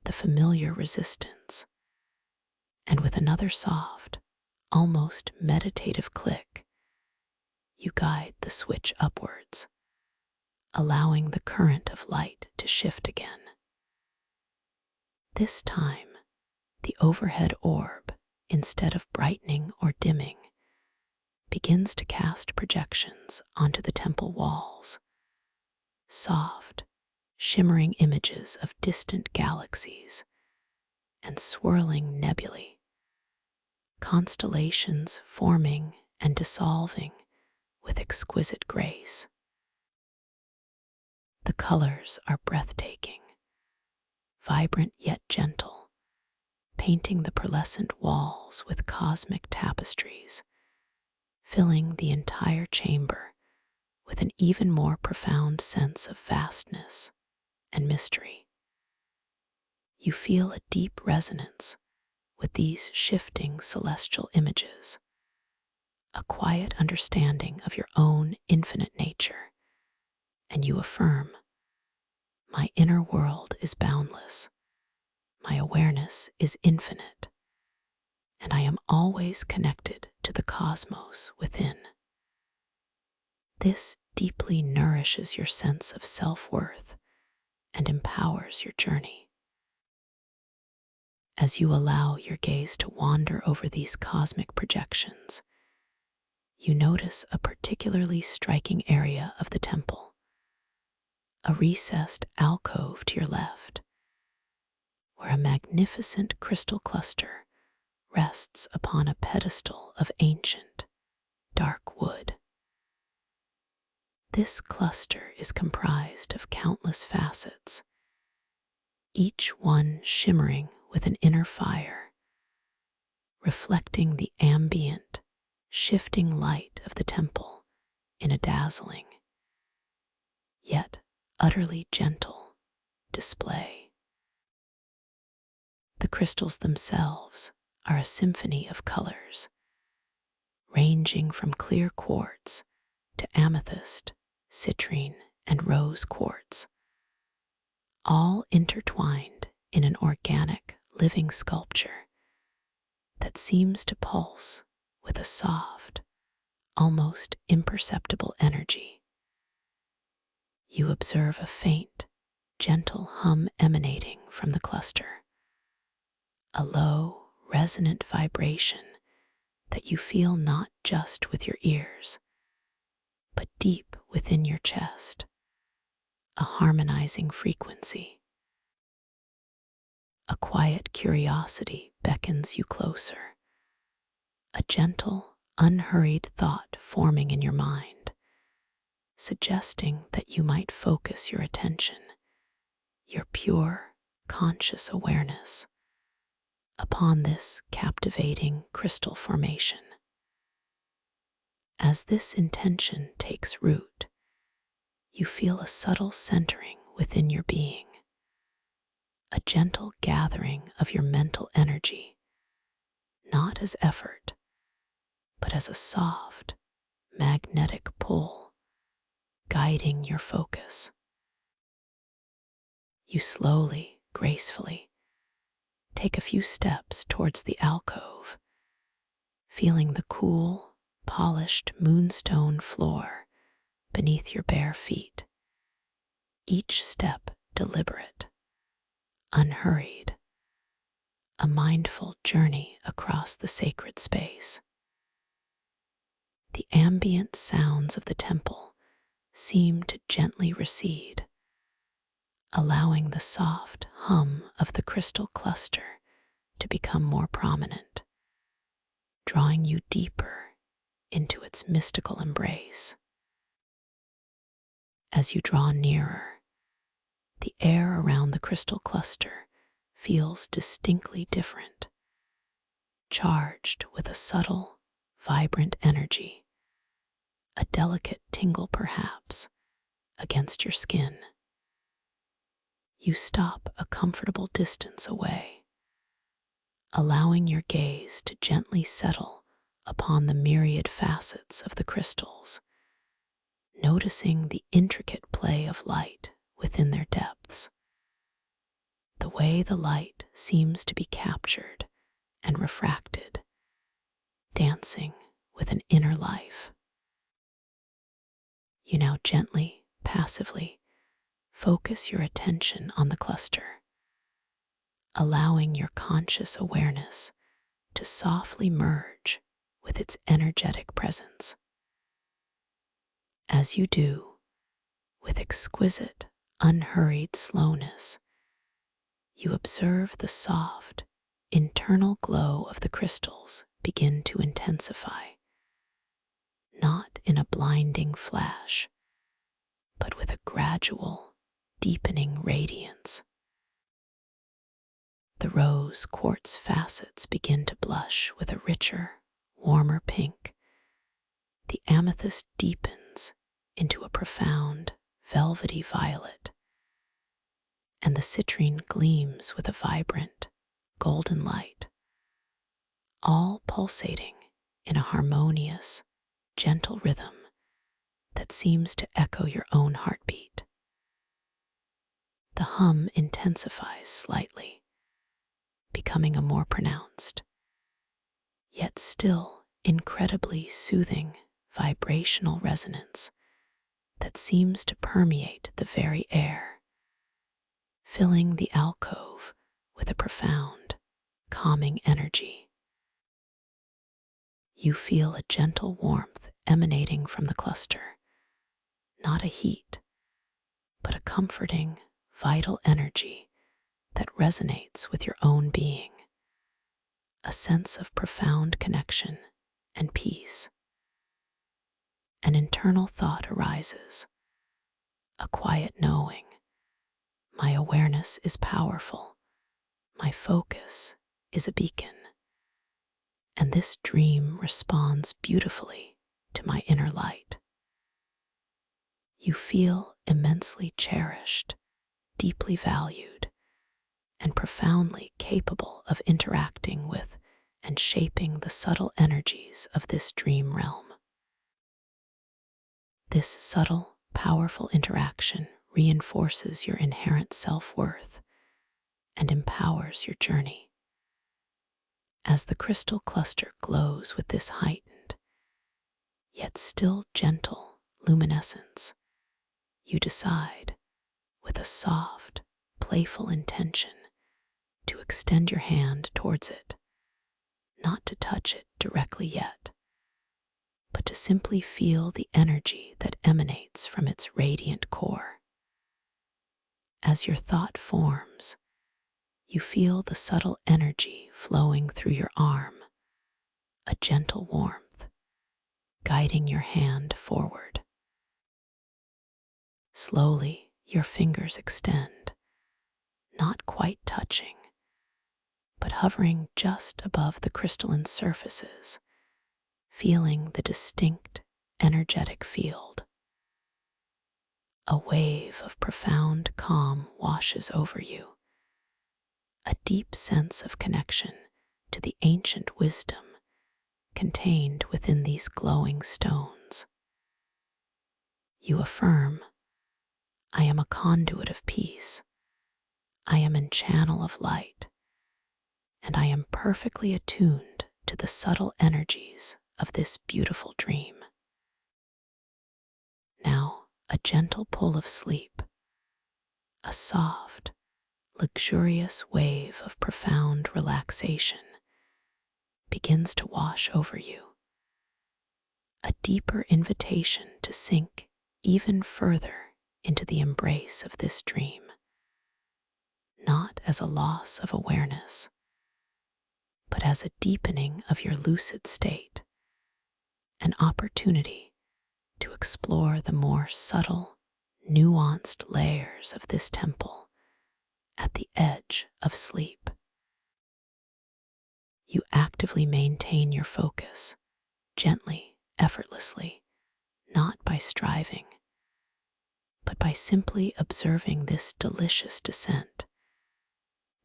[SPEAKER 1] the familiar resistance, and with another soft, almost meditative click, you guide the switch upwards, allowing the current of light to shift again. This time, the overhead orb, instead of brightening or dimming, begins to cast projections onto the temple walls, soft, shimmering images of distant galaxies and swirling nebulae, constellations forming and dissolving with exquisite grace. The colors are breathtaking, vibrant yet gentle, painting the pearlescent walls with cosmic tapestries, filling the entire chamber with an even more profound sense of vastness and mystery. You feel a deep resonance with these shifting celestial images, a quiet understanding of your own infinite nature, and you affirm, my inner world is boundless, my awareness is infinite, and I am always connected to the cosmos within. This deeply nourishes your sense of self-worth and empowers your journey. As you allow your gaze to wander over these cosmic projections, you notice a particularly striking area of the temple, a recessed alcove to your left, where a magnificent crystal cluster rests upon a pedestal of ancient, dark wood. This cluster is comprised of countless facets, each one shimmering with an inner fire, reflecting the ambient, shifting light of the temple in a dazzling, yet utterly gentle display. The crystals themselves are a symphony of colors, ranging from clear quartz to amethyst, citrine, and rose quartz, all intertwined in an organic, living sculpture that seems to pulse with a soft, almost imperceptible energy. You observe a faint, gentle hum emanating from the cluster, a low, resonant vibration that you feel not just with your ears, but deep within your chest, a harmonizing frequency. A quiet curiosity beckons you closer, a gentle, unhurried thought forming in your mind, suggesting that you might focus your attention, your pure, conscious awareness, upon this captivating crystal formation. As this intention takes root, you feel a subtle centering within your being, a gentle gathering of your mental energy, not as effort, but as a soft, magnetic pull guiding your focus. You slowly, gracefully take a few steps towards the alcove, feeling the cool, polished moonstone floor beneath your bare feet, each step deliberate, unhurried, a mindful journey across the sacred space. The ambient sounds of the temple seem to gently recede, allowing the soft hum of the crystal cluster to become more prominent, drawing you deeper into its mystical embrace. As you draw nearer, the air around the crystal cluster feels distinctly different, charged with a subtle, vibrant energy, a delicate tingle perhaps, against your skin. You stop a comfortable distance away, allowing your gaze to gently settle upon the myriad facets of the crystals, noticing the intricate play of light within their depths, the way the light seems to be captured and refracted, dancing with an inner life. You now gently, passively focus your attention on the cluster, allowing your conscious awareness to softly merge with its energetic presence. As you do, with exquisite, unhurried slowness, you observe the soft, internal glow of the crystals begin to intensify, not in a blinding flash, but with a gradual, deepening radiance. The rose quartz facets begin to blush with a richer, warmer pink. The amethyst deepens into a profound, velvety violet, and the citrine gleams with a vibrant, golden light, all pulsating in a harmonious, gentle rhythm that seems to echo your own heartbeat. The hum intensifies slightly, becoming a more pronounced, yet still incredibly soothing vibrational resonance that seems to permeate the very air, filling the alcove with a profound, calming energy. You feel a gentle warmth emanating from the cluster, not a heat, but a comforting, vital energy that resonates with your own being, a sense of profound connection and peace. An internal thought arises, a quiet knowing: my awareness is powerful, my focus is a beacon, and this dream responds beautifully to my inner light. You feel immensely cherished, deeply valued, and profoundly capable of interacting with and shaping the subtle energies of this dream realm. This subtle, powerful interaction reinforces your inherent self-worth and empowers your journey. As the crystal cluster glows with this heightened, yet still gentle luminescence, you decide, with a soft, playful intention, to extend your hand towards it, not to touch it directly yet, but to simply feel the energy that emanates from its radiant core. As your thought forms, you feel the subtle energy flowing through your arm, a gentle warmth, guiding your hand forward. Slowly, your fingers extend, not quite touching, but hovering just above the crystalline surfaces, feeling the distinct energetic field. A wave of profound calm washes over you, a deep sense of connection to the ancient wisdom contained within these glowing stones. You affirm, I am a conduit of peace, I am a channel of light, and I am perfectly attuned to the subtle energies of this beautiful dream. Now, a gentle pull of sleep, a soft, luxurious wave of profound relaxation begins to wash over you, a deeper invitation to sink even further into the embrace of this dream, not as a loss of awareness, but as a deepening of your lucid state, an opportunity to explore the more subtle, nuanced layers of this temple at the edge of sleep. You actively maintain your focus, gently, effortlessly, not by striving, but by simply observing this delicious descent,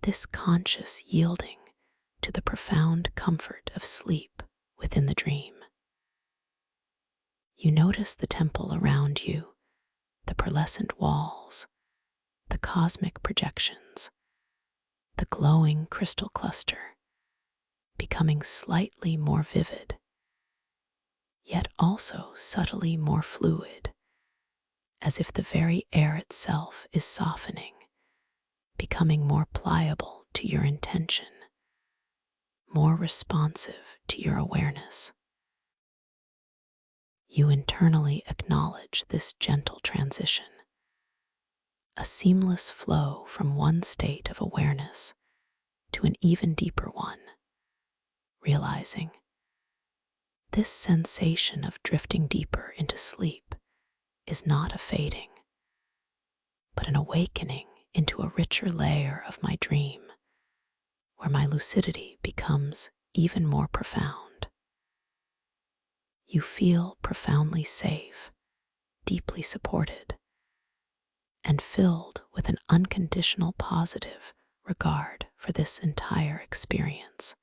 [SPEAKER 1] this conscious yielding to the profound comfort of sleep within the dream. You notice the temple around you, the pearlescent walls, the cosmic projections, the glowing crystal cluster, becoming slightly more vivid, yet also subtly more fluid, as if the very air itself is softening, becoming more pliable to your intention, more responsive to your awareness. You internally acknowledge this gentle transition, a seamless flow from one state of awareness to an even deeper one, realizing this sensation of drifting deeper into sleep is not a fading, but an awakening into a richer layer of my dream, where my lucidity becomes even more profound. You feel profoundly safe, deeply supported, and filled with an unconditional positive regard for this entire experience,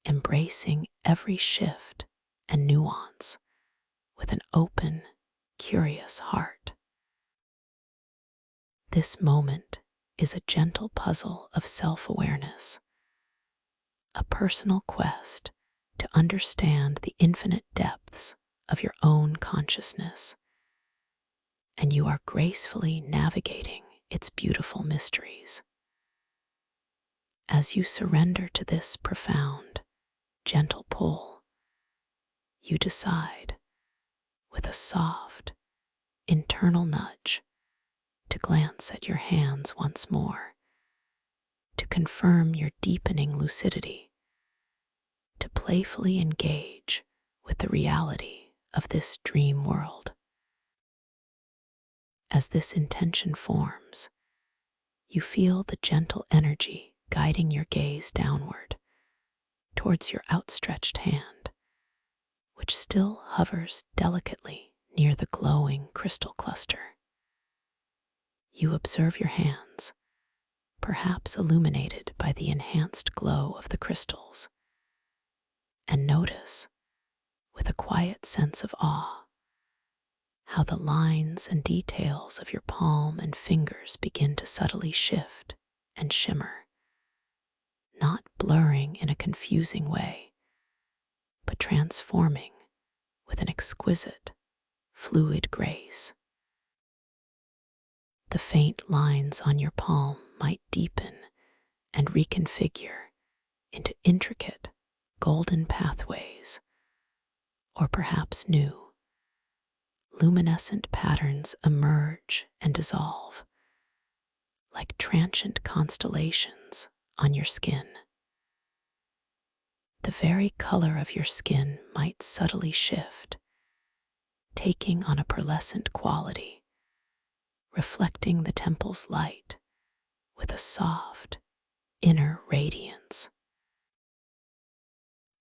[SPEAKER 1] embracing every shift and nuance with an open, curious heart. This moment is a gentle puzzle of self-awareness, a personal quest to understand the infinite depths of your own consciousness, and you are gracefully navigating its beautiful mysteries. As you surrender to this profound, gentle pull, you decide, with a soft, internal nudge, to glance at your hands once more, to confirm your deepening lucidity, to playfully engage with the reality of this dream world. As this intention forms, you feel the gentle energy guiding your gaze downward, towards your outstretched hand, which still hovers delicately near the glowing crystal cluster. You observe your hands, perhaps illuminated by the enhanced glow of the crystals, and notice, with a quiet sense of awe, how the lines and details of your palm and fingers begin to subtly shift and shimmer, not blurring in a confusing way, but transforming with an exquisite, fluid grace. The faint lines on your palm might deepen and reconfigure into intricate, golden pathways, or perhaps new, luminescent patterns emerge and dissolve, like transient constellations on your skin. The very color of your skin might subtly shift, taking on a pearlescent quality, reflecting the temple's light with a soft, inner radiance.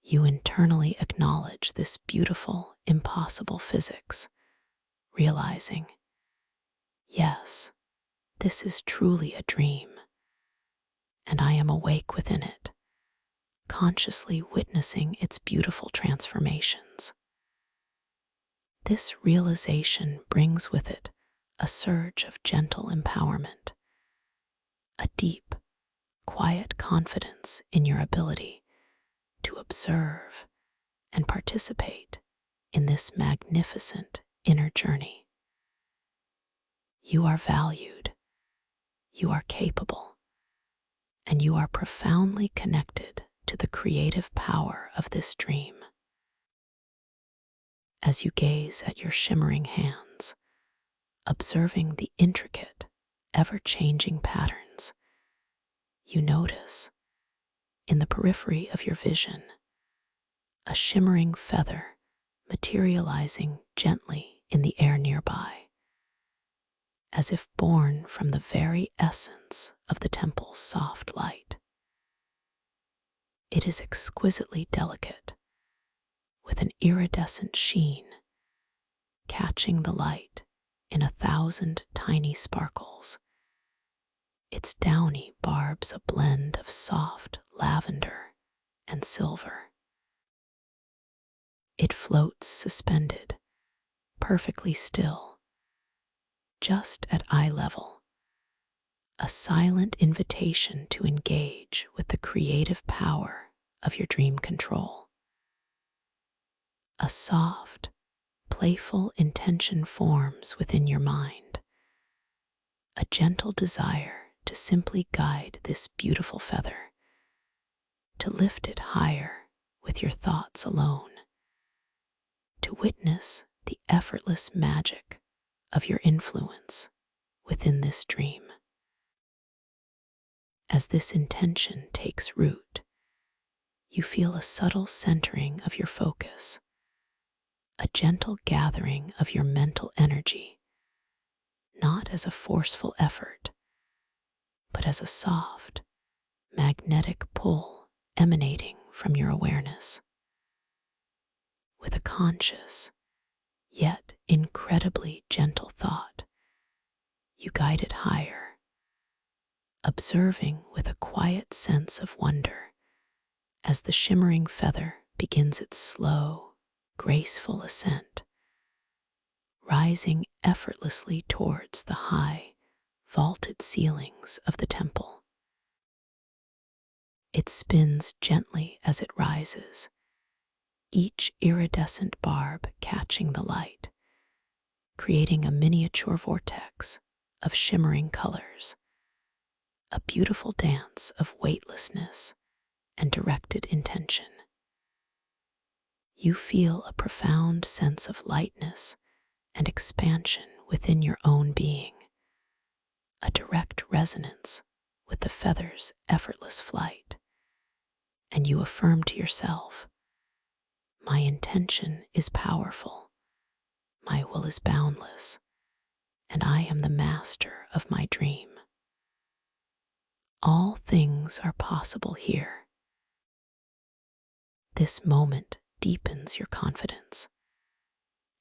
[SPEAKER 1] You internally acknowledge this beautiful, impossible physics, realizing, yes, this is truly a dream, and I am awake within it, consciously witnessing its beautiful transformations. This realization brings with it a surge of gentle empowerment, a deep, quiet confidence in your ability to observe and participate in this magnificent inner journey. You are valued, you are capable, and you are profoundly connected to the creative power of this dream. As you gaze at your shimmering hands, observing the intricate, ever-changing patterns, you notice, in the periphery of your vision, a shimmering feather materializing gently in the air nearby, as if born from the very essence of the temple's soft light. It is exquisitely delicate, with an iridescent sheen, catching the light in 1,000 tiny sparkles. Its downy barbs a blend of soft lavender and silver. It floats suspended, perfectly still, just at eye level, a silent invitation to engage with the creative power of your dream control. A soft, playful intention forms within your mind, a gentle desire to simply guide this beautiful feather, to lift it higher with your thoughts alone, to witness the effortless magic of your influence within this dream. As this intention takes root, you feel a subtle centering of your focus, a gentle gathering of your mental energy, not as a forceful effort, but as a soft, magnetic pull emanating from your awareness. With a conscious, yet incredibly gentle thought, you guide it higher, observing with a quiet sense of wonder as the shimmering feather begins its slow, graceful ascent, rising effortlessly towards the high, vaulted ceilings of the temple. It spins gently as it rises, each iridescent barb catching the light, creating a miniature vortex of shimmering colors, a beautiful dance of weightlessness and directed intention. You feel a profound sense of lightness and expansion within your own being, a direct resonance with the feather's effortless flight, and you affirm to yourself, my intention is powerful, my will is boundless, and I am the master of my dream. All things are possible here. This moment deepens your confidence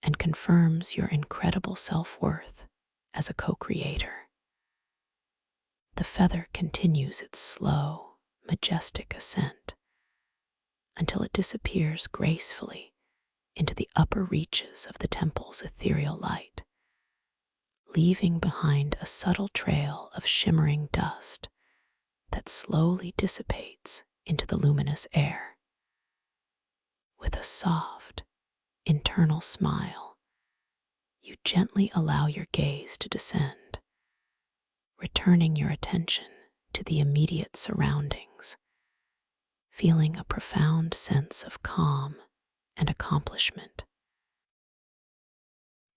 [SPEAKER 1] and confirms your incredible self-worth as a co-creator. The feather continues its slow, majestic ascent until it disappears gracefully into the upper reaches of the temple's ethereal light, leaving behind a subtle trail of shimmering dust that slowly dissipates into the luminous air. With a soft, internal smile, you gently allow your gaze to descend, returning your attention to the immediate surroundings, feeling a profound sense of calm and accomplishment.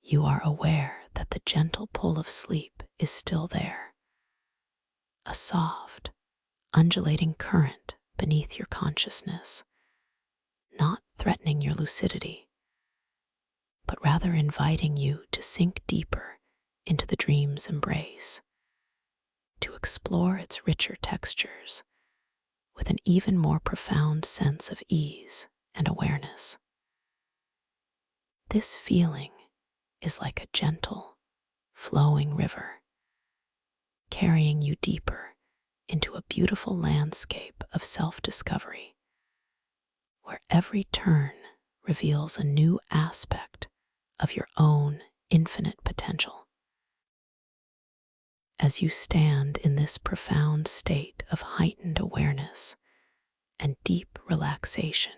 [SPEAKER 1] You are aware that the gentle pull of sleep is still there, a soft, undulating current beneath your consciousness, not threatening your lucidity, but rather inviting you to sink deeper into the dream's embrace, to explore its richer textures with an even more profound sense of ease and awareness. This feeling is like a gentle, flowing river, carrying you deeper into a beautiful landscape of self-discovery, where every turn reveals a new aspect of your own infinite potential. As you stand in this profound state of heightened awareness and deep relaxation,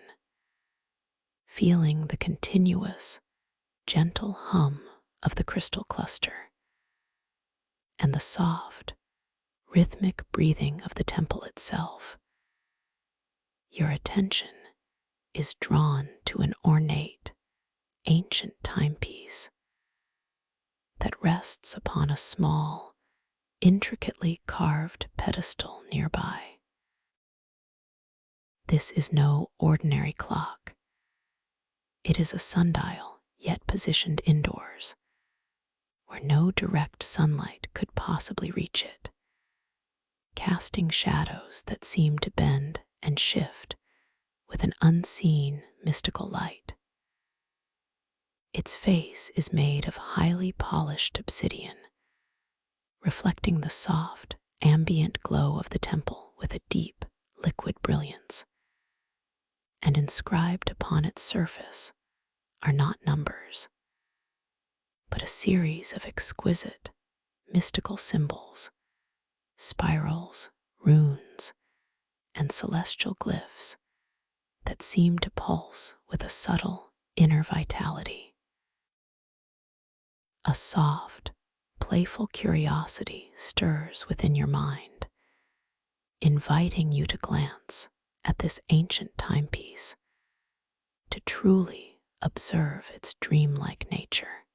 [SPEAKER 1] feeling the continuous, gentle hum of the crystal cluster and the soft, rhythmic breathing of the temple itself, your attention is drawn to an ornate, ancient timepiece that rests upon a small, intricately carved pedestal nearby. This is no ordinary clock. It is a sundial, yet positioned indoors, where no direct sunlight could possibly reach it, casting shadows that seem to bend and shift with an unseen, mystical light. Its face is made of highly polished obsidian, reflecting the soft, ambient glow of the temple with a deep, liquid brilliance. And inscribed upon its surface are not numbers, but a series of exquisite, mystical symbols, spirals, runes, and celestial glyphs that seem to pulse with a subtle inner vitality. A soft, playful curiosity stirs within your mind, inviting you to glance at this ancient timepiece, to truly observe its dreamlike nature.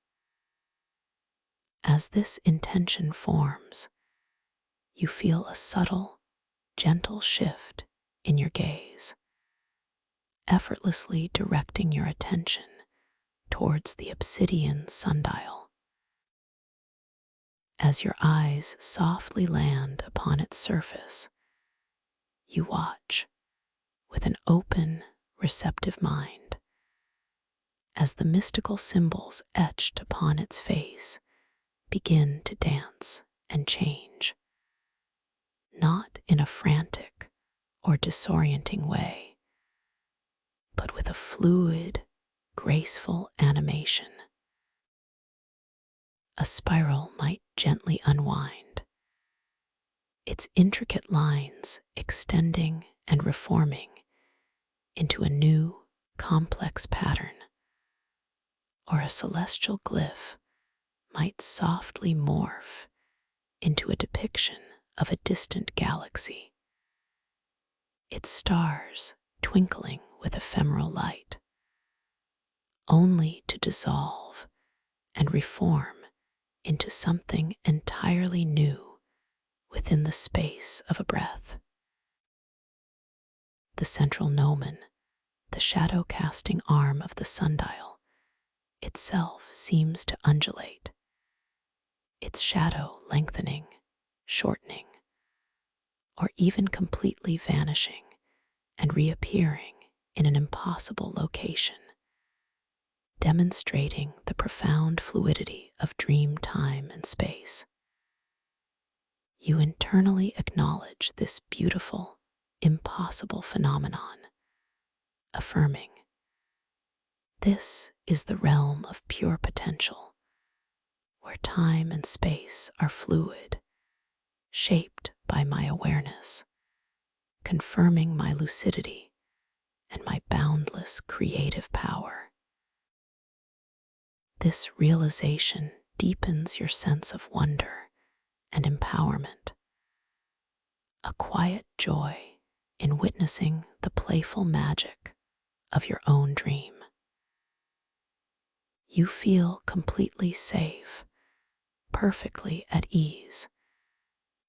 [SPEAKER 1] As this intention forms, you feel a subtle, gentle shift in your gaze, effortlessly directing your attention towards the obsidian sundial. As your eyes softly land upon its surface, you watch with an open, receptive mind as the mystical symbols etched upon its face begin to dance and change, not in a frantic or disorienting way, but with a fluid, graceful animation. A spiral might gently unwind, its intricate lines extending and reforming into a new, complex pattern, or a celestial glyph might softly morph into a depiction of a distant galaxy, its stars twinkling with ephemeral light, only to dissolve and reform into something entirely new within the space of a breath. The central gnomon, the shadow-casting arm of the sundial, itself seems to undulate, its shadow lengthening, shortening, or even completely vanishing and reappearing in an impossible location, demonstrating the profound fluidity of dream time and space. You internally acknowledge this beautiful, impossible phenomenon, affirming, "This is the realm of pure potential, where time and space are fluid, shaped by my awareness, confirming my lucidity and my boundless creative power." This realization deepens your sense of wonder and empowerment, a quiet joy in witnessing the playful magic of your own dream. You feel completely safe, perfectly at ease,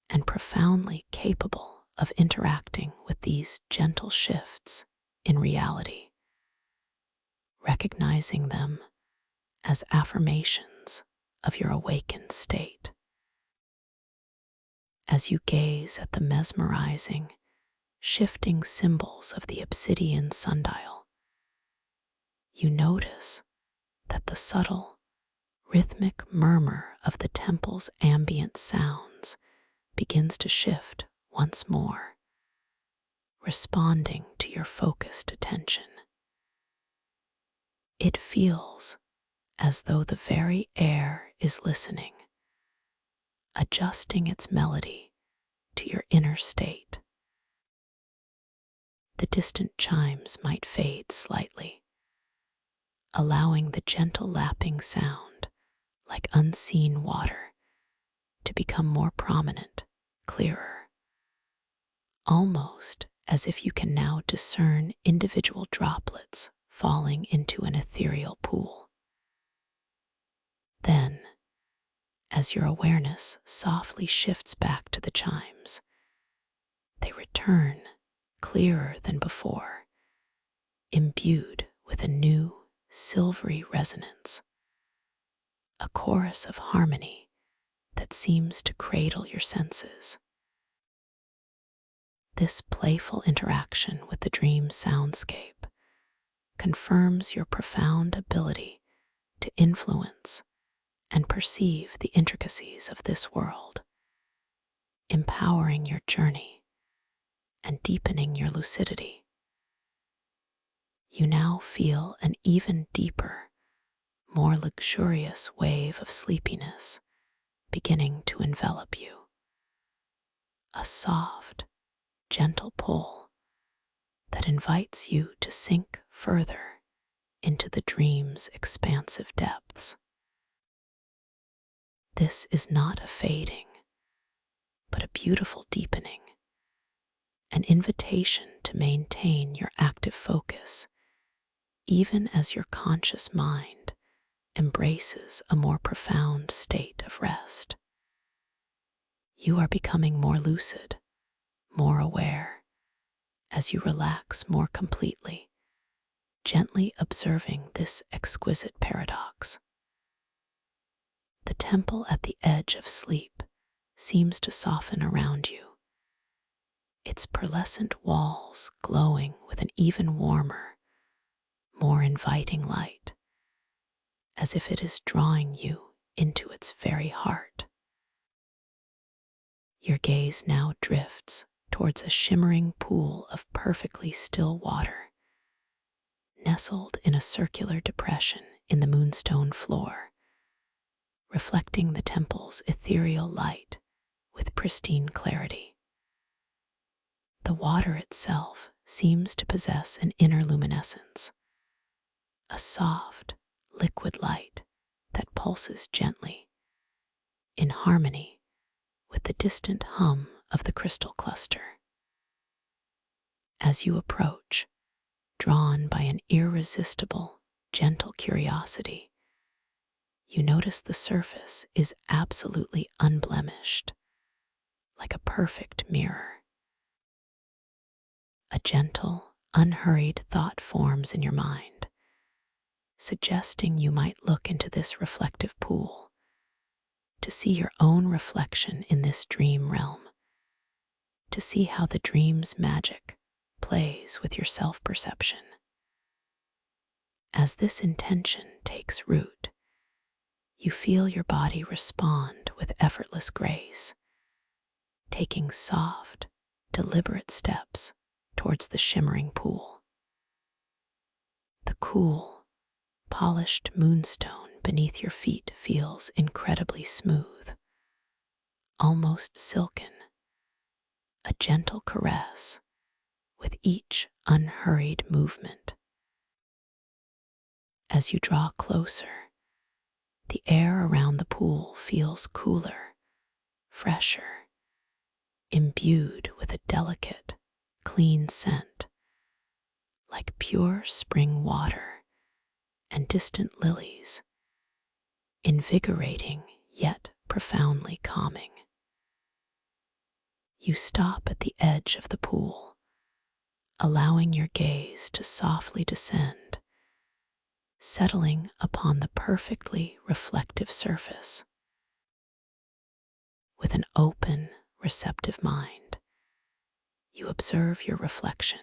[SPEAKER 1] and profoundly capable of interacting with these gentle shifts in reality, recognizing them as affirmations of your awakened state. As you gaze at the mesmerizing, shifting symbols of the obsidian sundial, you notice that the subtle, rhythmic murmur of the temple's ambient sounds begins to shift once more, responding to your focused attention. It feels as though the very air is listening, adjusting its melody to your inner state. The distant chimes might fade slightly, allowing the gentle lapping sound, like unseen water, to become more prominent, clearer, almost as if you can now discern individual droplets falling into an ethereal pool. Then, as your awareness softly shifts back to the chimes, they return clearer than before, imbued with a new silvery resonance, a chorus of harmony that seems to cradle your senses. This playful interaction with the dream soundscape confirms your profound ability to influence and perceive the intricacies of this world, empowering your journey and deepening your lucidity. You now feel an even deeper, more luxurious wave of sleepiness beginning to envelop you. A soft, gentle pull that invites you to sink further into the dream's expansive depths. This is not a fading, but a beautiful deepening, an invitation to maintain your active focus, even as your conscious mind embraces a more profound state of rest. You are becoming more lucid, more aware, as you relax more completely, gently observing this exquisite paradox. The temple at the edge of sleep seems to soften around you, its pearlescent walls glowing with an even warmer, more inviting light, as if it is drawing you into its very heart. Your gaze now drifts towards a shimmering pool of perfectly still water, nestled in a circular depression in the moonstone floor, reflecting the temple's ethereal light with pristine clarity. The water itself seems to possess an inner luminescence, a soft, liquid light that pulses gently, in harmony with the distant hum of the crystal cluster. As you approach, drawn by an irresistible, gentle curiosity, you notice the surface is absolutely unblemished, like a perfect mirror. A gentle, unhurried thought forms in your mind, suggesting you might look into this reflective pool to see your own reflection in this dream realm, to see how the dream's magic plays with your self-perception. As this intention takes root, you feel your body respond with effortless grace, taking soft, deliberate steps towards the shimmering pool. The cool, polished moonstone beneath your feet feels incredibly smooth, almost silken, a gentle caress with each unhurried movement. As you draw closer, the air around the pool feels cooler, fresher, imbued with a delicate, clean scent, like pure spring water and distant lilies, invigorating yet profoundly calming. You stop at the edge of the pool, allowing your gaze to softly descend, settling upon the perfectly reflective surface. With an open, receptive mind, you observe your reflection,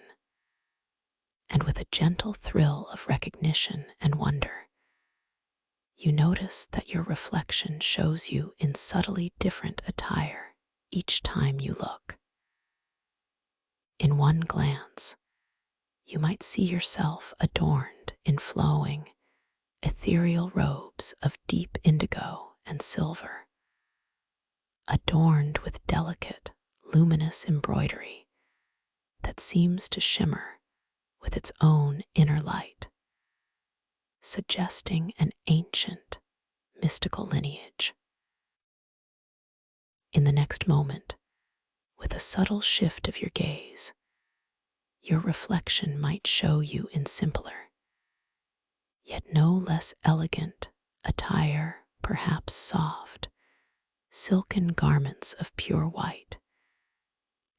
[SPEAKER 1] and with a gentle thrill of recognition and wonder, you notice that your reflection shows you in subtly different attire each time you look. In one glance, you might see yourself adorned in flowing, ethereal robes of deep indigo and silver, adorned with delicate, luminous embroidery that seems to shimmer with its own inner light, suggesting an ancient, mystical lineage. In the next moment, with a subtle shift of your gaze, your reflection might show you in simpler, yet no less elegant attire, perhaps soft, silken garments of pure white,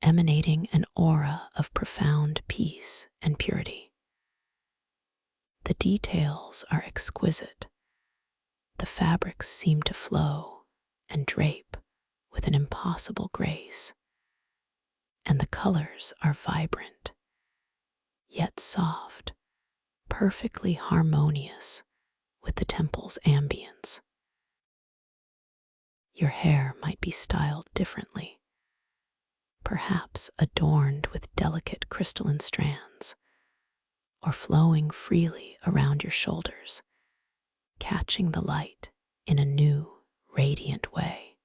[SPEAKER 1] emanating an aura of profound peace and purity. The details are exquisite. The fabrics seem to flow and drape with an impossible grace, and the colors are vibrant, yet soft, perfectly harmonious with the temple's ambience. Your hair might be styled differently, perhaps adorned with delicate crystalline strands, or flowing freely around your shoulders, catching the light in a new, radiant way.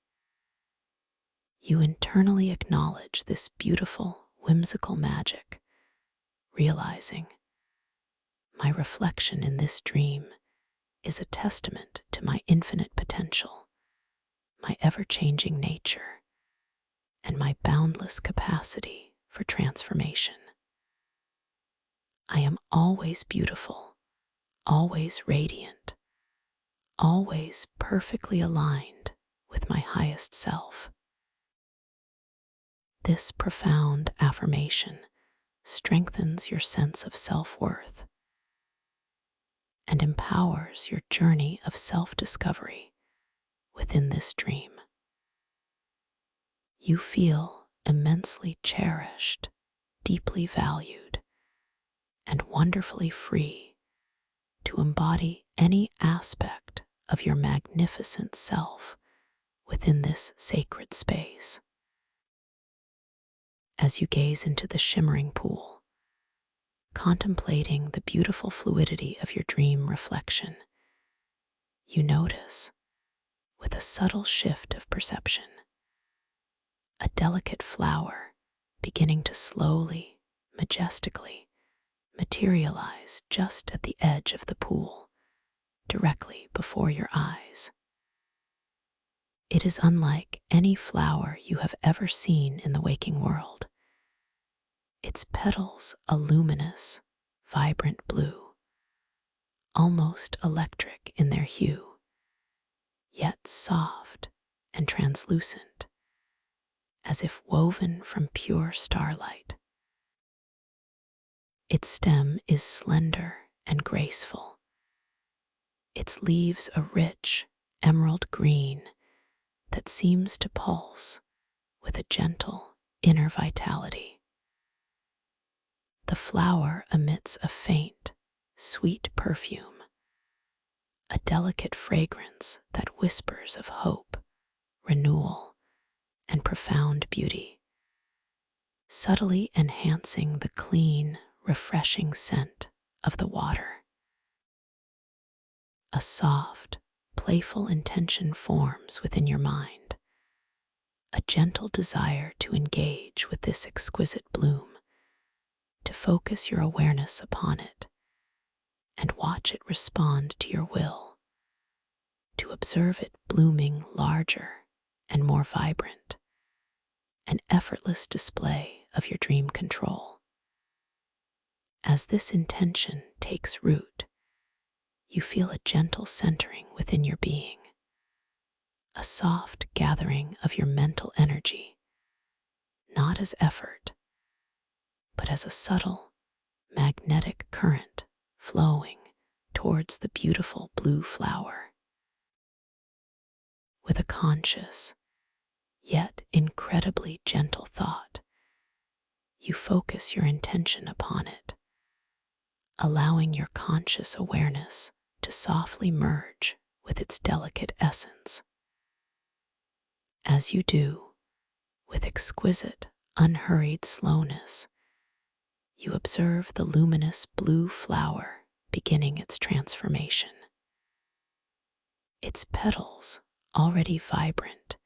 [SPEAKER 1] You internally acknowledge this beautiful, whimsical magic, realizing, my reflection in this dream is a testament to my infinite potential, my ever-changing nature, and my boundless capacity for transformation. I am always beautiful, always radiant, always perfectly aligned with my highest self. This profound affirmation strengthens your sense of self-worth and empowers your journey of self-discovery within this dream. You feel immensely cherished, deeply valued, and wonderfully free to embody any aspect of your magnificent self within this sacred space. As you gaze into the shimmering pool, contemplating the beautiful fluidity of your dream reflection, you notice, with a subtle shift of perception, a delicate flower beginning to slowly, majestically materialize just at the edge of the pool, directly before your eyes. It is unlike any flower you have ever seen in the waking world. Its petals a luminous, vibrant blue, almost electric in their hue, yet soft and translucent, as if woven from pure starlight. Its stem is slender and graceful, its leaves a rich emerald green that seems to pulse with a gentle inner vitality. The flower emits a faint, sweet perfume, a delicate fragrance that whispers of hope, renewal, and profound beauty, subtly enhancing the clean, refreshing scent of the water. A soft, playful intention forms within your mind, a gentle desire to engage with this exquisite bloom, to focus your awareness upon it and watch it respond to your will, to observe it blooming larger and more vibrant, an effortless display of your dream control. As this intention takes root, you feel a gentle centering within your being, a soft gathering of your mental energy, not as effort, but as a subtle, magnetic current flowing towards the beautiful blue flower. With a conscious, yet incredibly gentle thought, you focus your intention upon it, allowing your conscious awareness to softly merge with its delicate essence. As you do, with exquisite, unhurried slowness, you observe the luminous blue flower beginning its transformation. Its petals, already vibrant,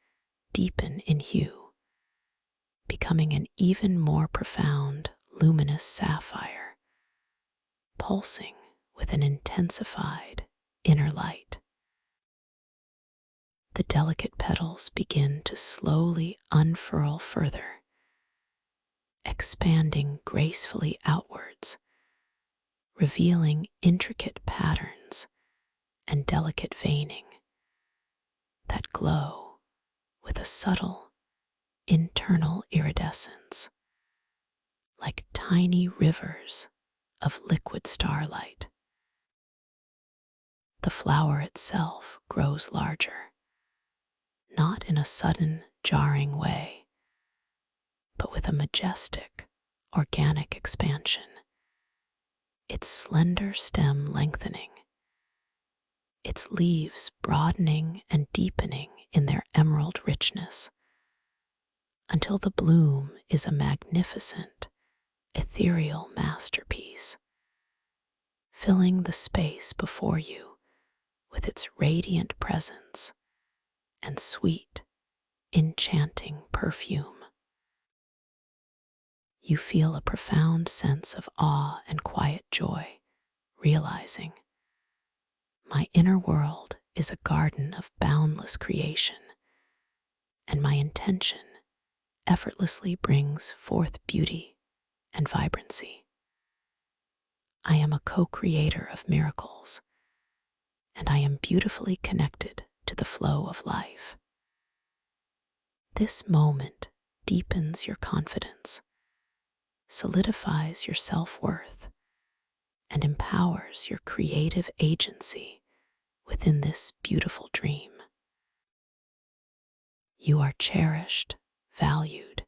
[SPEAKER 1] deepen in hue, becoming an even more profound, luminous sapphire, pulsing with an intensified inner light. The delicate petals begin to slowly unfurl further, expanding gracefully outwards, revealing intricate patterns and delicate veining that glow with a subtle internal iridescence, like tiny rivers of liquid starlight. The flower itself grows larger, not in a sudden, jarring way, but with a majestic, organic expansion, its slender stem lengthening, its leaves broadening and deepening in their emerald richness, until the bloom is a magnificent, ethereal masterpiece, filling the space before you with its radiant presence and sweet, enchanting perfume. You feel a profound sense of awe and quiet joy, realizing, my inner world is a garden of boundless creation, and my intention effortlessly brings forth beauty and vibrancy. I am a co-creator of miracles, and I am beautifully connected to the flow of life. This moment deepens your confidence, solidifies your self-worth, and empowers your creative agency within this beautiful dream. You are cherished, valued,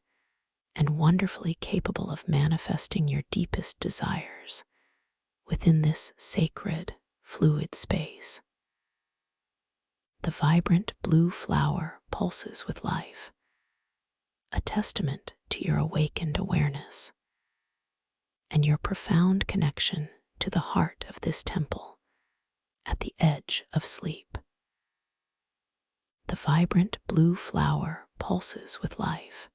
[SPEAKER 1] and wonderfully capable of manifesting your deepest desires within this sacred, fluid space. The vibrant blue flower pulses with life, a testament to your awakened awareness and your profound connection to the heart of this temple at the edge of sleep. The vibrant blue flower pulses with life,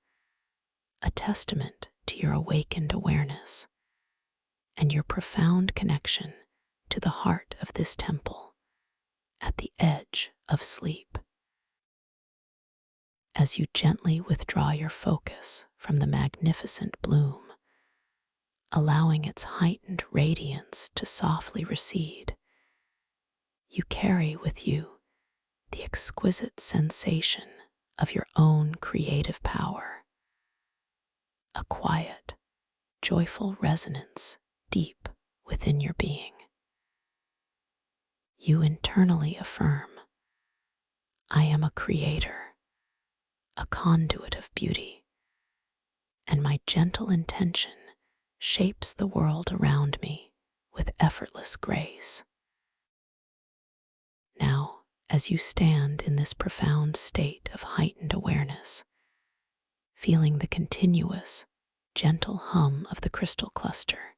[SPEAKER 1] a testament to your awakened awareness and your profound connection to the heart of this temple at the edge of sleep. As you gently withdraw your focus from the magnificent bloom, allowing its heightened radiance to softly recede, you carry with you the exquisite sensation of your own creative power, a quiet, joyful resonance deep within your being. You internally affirm, I am a creator, a conduit of beauty, and my gentle intention shapes the world around me with effortless grace. Now, as you stand in this profound state of heightened awareness, feeling the continuous, gentle hum of the crystal cluster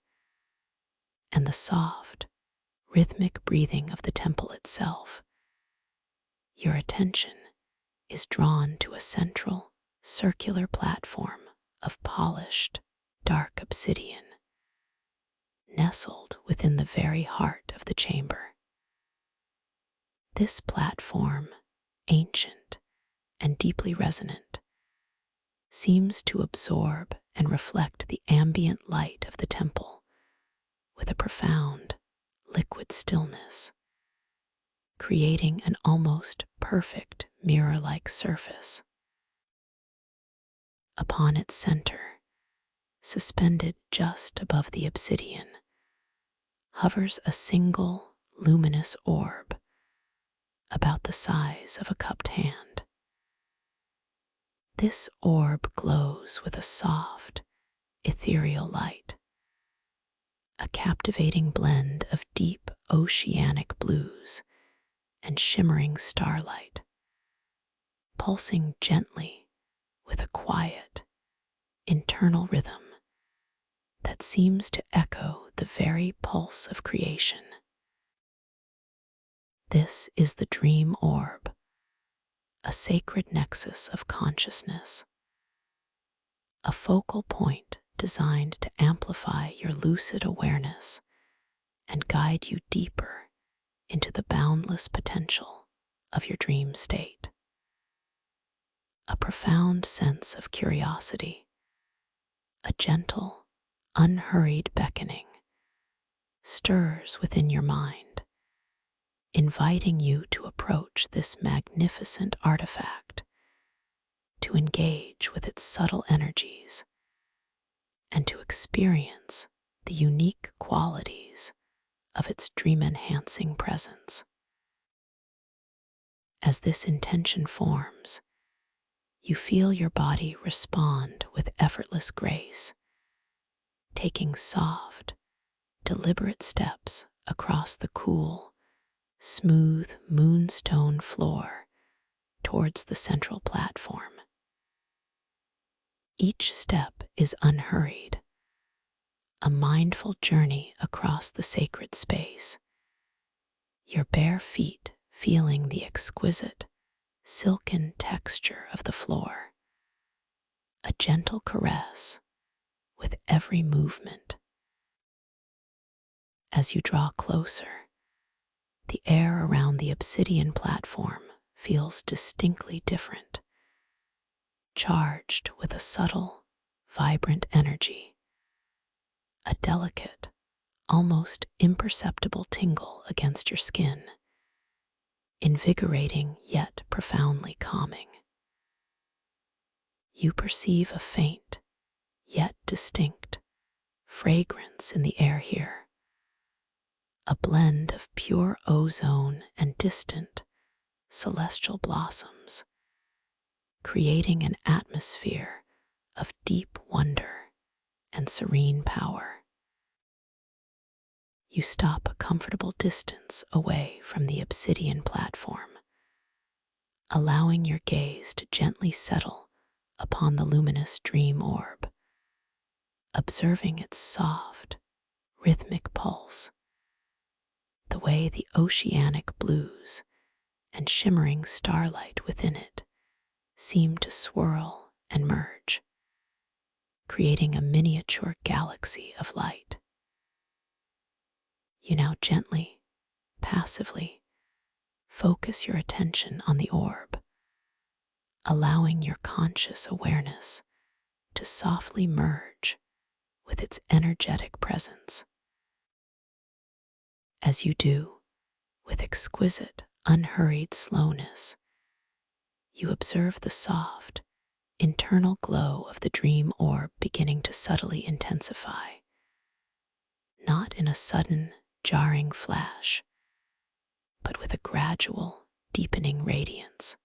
[SPEAKER 1] and the soft, rhythmic breathing of the temple itself, your attention is drawn to a central, circular platform of polished, dark obsidian, nestled within the very heart of the chamber. This platform, ancient and deeply resonant, seems to absorb and reflect the ambient light of the temple with a profound, liquid stillness, creating an almost perfect mirror-like surface. Upon its center, suspended just above the obsidian, hovers a single luminous orb about the size of a cupped hand. This orb glows with a soft, ethereal light, a captivating blend of deep oceanic blues and shimmering starlight, pulsing gently with a quiet, internal rhythm that seems to echo the very pulse of creation. This is the dream orb, a sacred nexus of consciousness, a focal point designed to amplify your lucid awareness and guide you deeper into the boundless potential of your dream state. A profound sense of curiosity, a gentle, unhurried beckoning, stirs within your mind, inviting you to approach this magnificent artifact, to engage with its subtle energies, and to experience the unique qualities of its dream-enhancing presence. As this intention forms, you feel your body respond with effortless grace, taking soft, deliberate steps across the cool, smooth moonstone floor towards the central platform. Each step is unhurried, a mindful journey across the sacred space, your bare feet feeling the exquisite, silken texture of the floor, a gentle caress with every movement. As you draw closer, the air around the obsidian platform feels distinctly different, charged with a subtle, vibrant energy, a delicate, almost imperceptible tingle against your skin, invigorating yet profoundly calming. You perceive a faint, yet distinct, fragrance in the air here, a blend of pure ozone and distant, celestial blossoms, creating an atmosphere of deep wonder and serene power. You stop a comfortable distance away from the obsidian platform, allowing your gaze to gently settle upon the luminous dream orb, observing its soft, rhythmic pulse, the way the oceanic blues and shimmering starlight within it seem to swirl and merge, creating a miniature galaxy of light. You now gently, passively, focus your attention on the orb, allowing your conscious awareness to softly merge with its energetic presence. As you do, with exquisite, unhurried slowness, you observe the soft, internal glow of the dream orb beginning to subtly intensify, not in a sudden, jarring flash, but with a gradual, deepening radiance.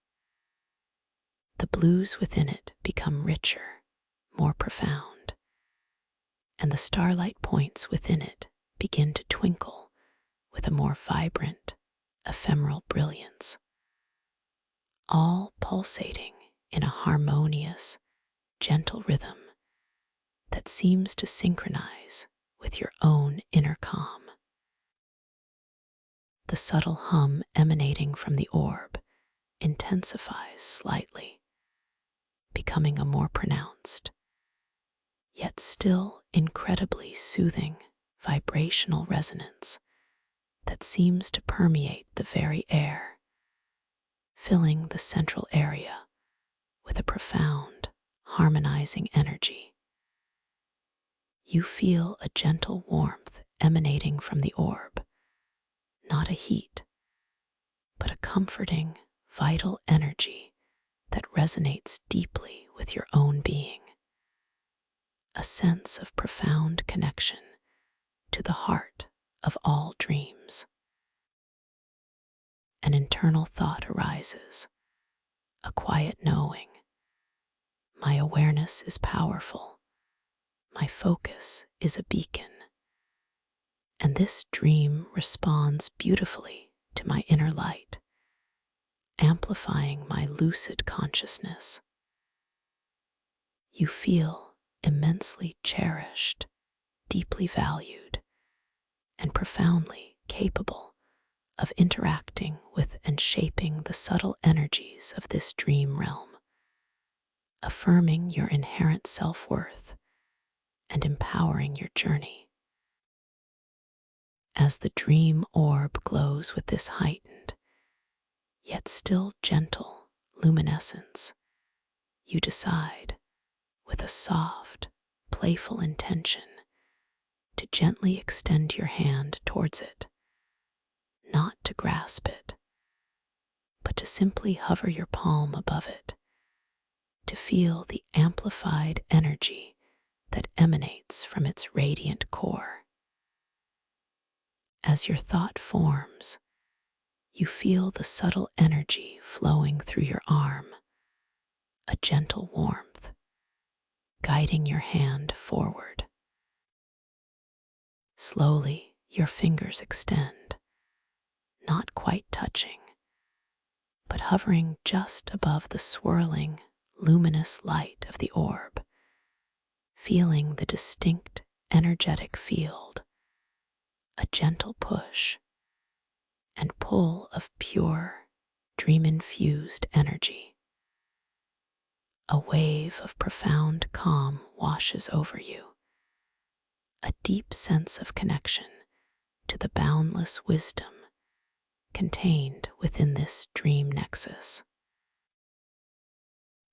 [SPEAKER 1] The blues within it become richer, more profound, and the starlight points within it begin to twinkle with a more vibrant, ephemeral brilliance, all pulsating in a harmonious, gentle rhythm that seems to synchronize with your own inner calm. The subtle hum emanating from the orb intensifies slightly, becoming a more pronounced, yet still incredibly soothing vibrational resonance that seems to permeate the very air, filling the central area with a profound, harmonizing energy. You feel a gentle warmth emanating from the orb, not a heat, but a comforting, vital energy that resonates deeply with your own being. A sense of profound connection to the heart of all dreams. An internal thought arises, a quiet knowing. My awareness is powerful. My focus is a beacon. And this dream responds beautifully to my inner light, amplifying my lucid consciousness. You feel immensely cherished, deeply valued, and profoundly capable of interacting with and shaping the subtle energies of this dream realm, affirming your inherent self-worth and empowering your journey. As the dream orb glows with this heightened, yet still gentle luminescence, you decide, with a soft, playful intention, to gently extend your hand towards it, not to grasp it, but to simply hover your palm above it, to feel the amplified energy that emanates from its radiant core. As your thought forms, you feel the subtle energy flowing through your arm, a gentle warmth, guiding your hand forward. Slowly, your fingers extend, not quite touching, but hovering just above the swirling, luminous light of the orb, feeling the distinct energetic field, a gentle push and pull of pure, dream-infused energy. A wave of profound calm washes over you, a deep sense of connection to the boundless wisdom contained within this dream nexus.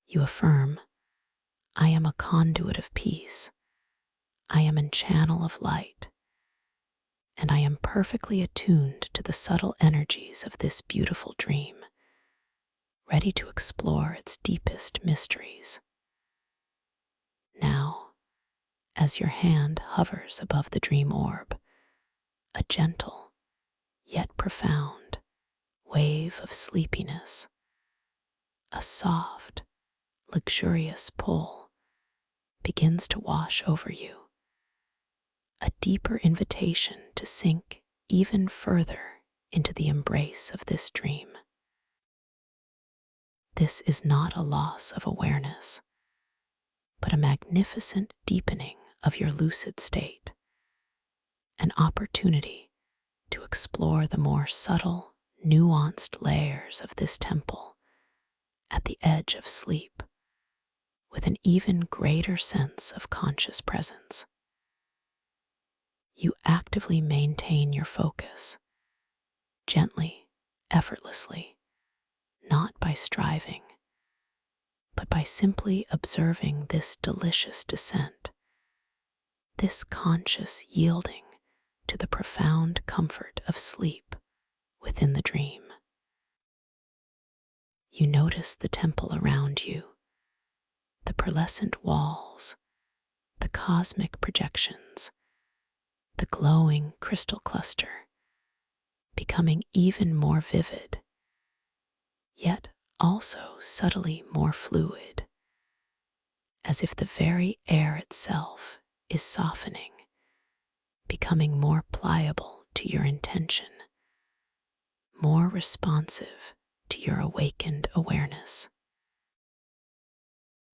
[SPEAKER 1] You affirm, I am a conduit of peace, I am a channel of light, and I am perfectly attuned to the subtle energies of this beautiful dream, ready to explore its deepest mysteries. Now, as your hand hovers above the dream orb, a gentle, yet profound, wave of sleepiness, a soft, luxurious pull begins to wash over you, a deeper invitation to sink even further into the embrace of this dream. This is not a loss of awareness, but a magnificent deepening of your lucid state, an opportunity to explore the more subtle, nuanced layers of this temple at the edge of sleep with an even greater sense of conscious presence. You actively maintain your focus, gently, effortlessly, not by striving, but by simply observing this delicious descent, this conscious yielding to the profound comfort of sleep within the dream. You notice the temple around you, the pearlescent walls, the cosmic projections, the glowing crystal cluster, becoming even more vivid, yet also subtly more fluid, as if the very air itself is softening, becoming more pliable to your intention, more responsive to your awakened awareness.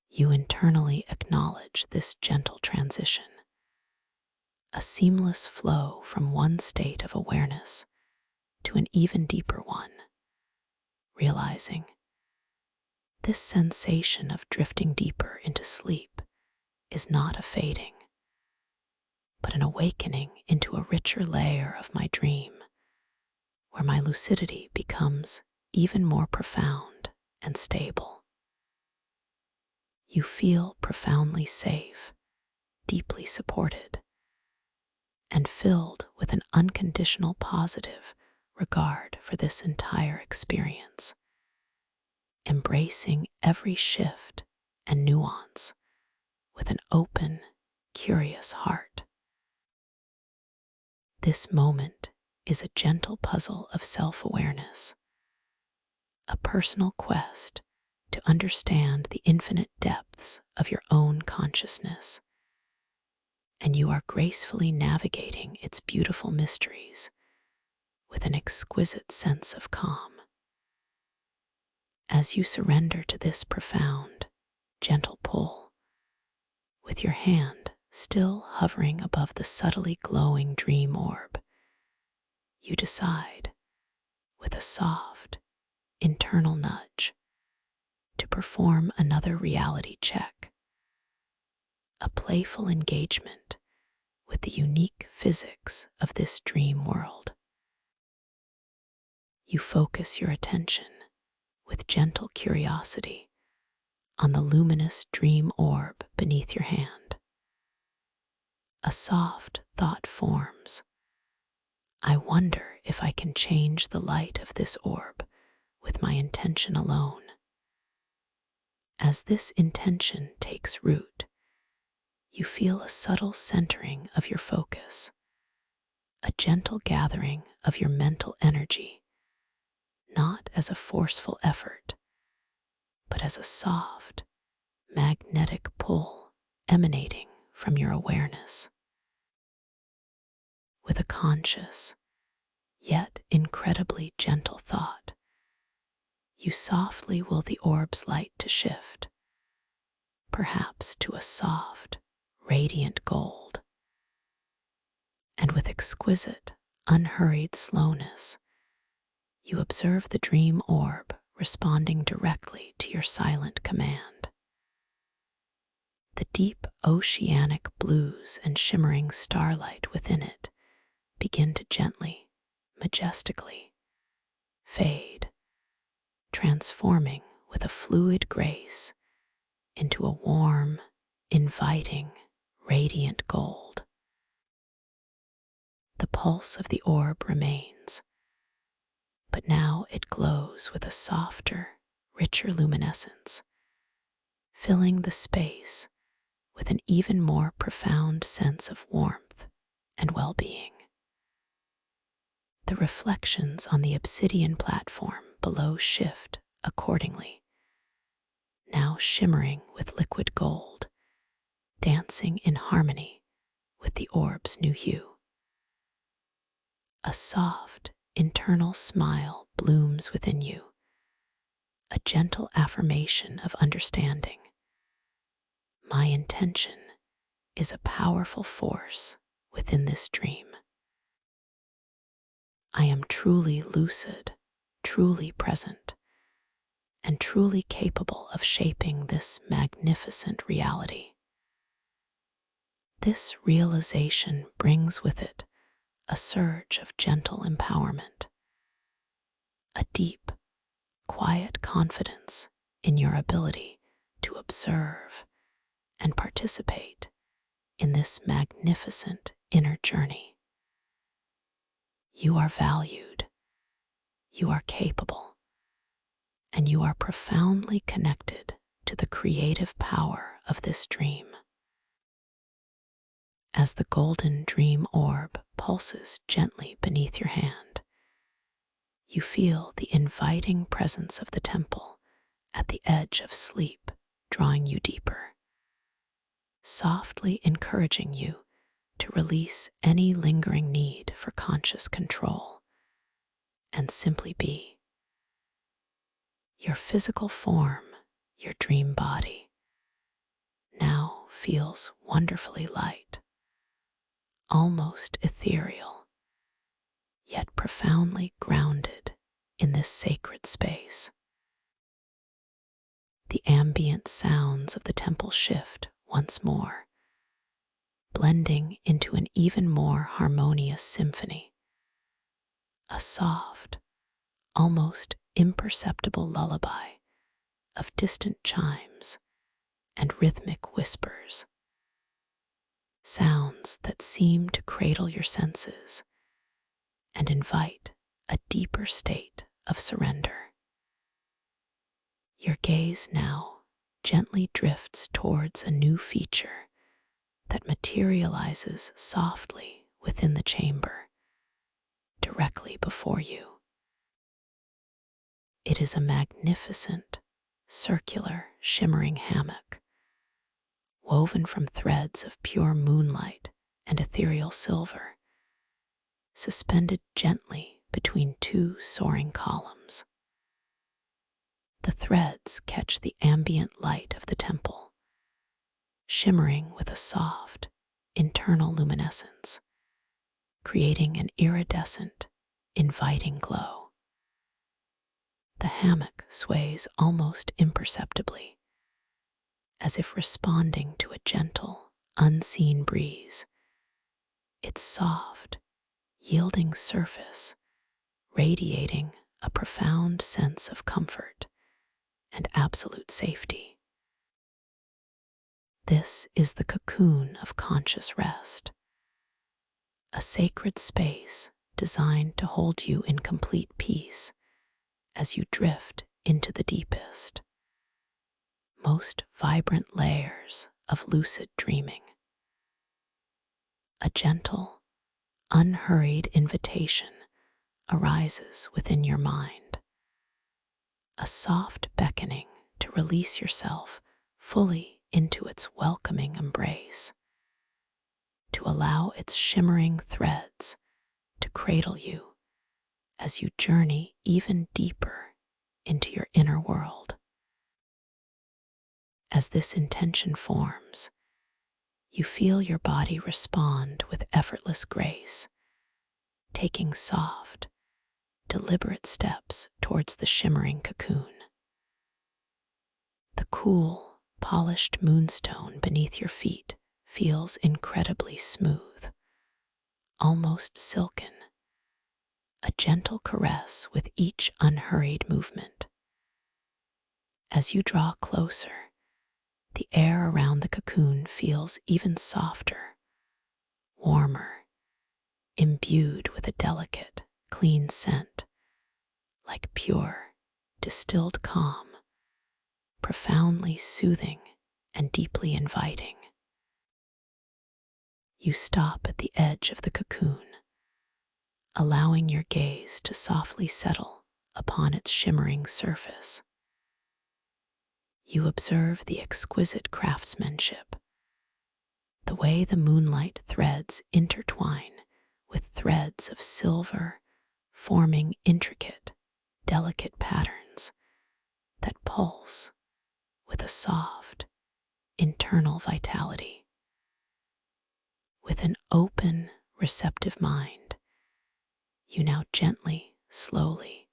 [SPEAKER 1] You internally acknowledge this gentle transition, a seamless flow from one state of awareness to an even deeper one, realizing this sensation of drifting deeper into sleep is not a fading, but an awakening into a richer layer of my dream, where my lucidity becomes even more profound and stable. You feel profoundly safe, deeply supported, and filled with an unconditional positive regard for this entire experience, embracing every shift and nuance with an open, curious heart. This moment is a gentle puzzle of self-awareness, a personal quest to understand the infinite depths of your own consciousness, and you are gracefully navigating its beautiful mysteries with an exquisite sense of calm. As you surrender to this profound, gentle pull, with your hand still hovering above the subtly glowing dream orb, you decide, with a soft, internal nudge, to perform another reality check, a playful engagement with the unique physics of this dream world. You focus your attention with gentle curiosity on the luminous dream orb beneath your hand. A soft thought forms. I wonder if I can change the light of this orb with my intention alone. As this intention takes root, you feel a subtle centering of your focus, a gentle gathering of your mental energy, not as a forceful effort, but as a soft, magnetic pull emanating from your awareness. With a conscious, yet incredibly gentle thought, you softly will the orb's light to shift, perhaps to a soft, radiant gold. And with exquisite, unhurried slowness, you observe the dream orb responding directly to your silent command. The deep oceanic blues and shimmering starlight within it begin to gently, majestically fade, transforming with a fluid grace into a warm, inviting, radiant gold. The pulse of the orb remains, but now it glows with a softer, richer luminescence, filling the space with an even more profound sense of warmth and well-being. The reflections on the obsidian platform below shift accordingly, now shimmering with liquid gold, dancing in harmony with the orb's new hue. A soft, internal smile blooms within you, a gentle affirmation of understanding. My intention is a powerful force within this dream. I am truly lucid, truly present, and truly capable of shaping this magnificent reality. This realization brings with it a surge of gentle empowerment, a deep, quiet confidence in your ability to observe and participate in this magnificent inner journey. You are valued, you are capable, and you are profoundly connected to the creative power of this dream. As the golden dream orb pulses gently beneath your hand, you feel the inviting presence of the temple at the edge of sleep drawing you deeper. softly encouraging you to release any lingering need for conscious control and simply be. Your physical form, your dream body, now feels wonderfully light, almost ethereal, yet profoundly grounded in this sacred space. The ambient sounds of the temple shift once more, blending into an even more harmonious symphony, a soft, almost imperceptible lullaby of distant chimes and rhythmic whispers, sounds that seem to cradle your senses and invite a deeper state of surrender. Your gaze now gently drifts towards a new feature that materializes softly within the chamber, directly before you. It is a magnificent, circular, shimmering hammock, woven from threads of pure moonlight and ethereal silver, suspended gently between two soaring columns. The threads catch the ambient light of the temple, shimmering with a soft, internal luminescence, creating an iridescent, inviting glow. The hammock sways almost imperceptibly, as if responding to a gentle, unseen breeze, its soft, yielding surface radiating a profound sense of comfort and absolute safety. This is the cocoon of conscious rest, a sacred space designed to hold you in complete peace as you drift into the deepest, most vibrant layers of lucid dreaming. A gentle, unhurried invitation arises within your mind, a soft beckoning to release yourself fully into its welcoming embrace, to allow its shimmering threads to cradle you as you journey even deeper into your inner world. As this intention forms, you feel your body respond with effortless grace, taking soft, deliberate steps towards the shimmering cocoon. The cool, polished moonstone beneath your feet feels incredibly smooth, almost silken, a gentle caress with each unhurried movement. As you draw closer, the air around the cocoon feels even softer, warmer, imbued with a delicate, clean scent, like pure, distilled calm, profoundly soothing and deeply inviting. You stop at the edge of the cocoon, allowing your gaze to softly settle upon its shimmering surface. You observe the exquisite craftsmanship, the way the moonlight threads intertwine with threads of silver, forming intricate, delicate patterns that pulse with a soft, internal vitality. With an open, receptive mind, you now gently, slowly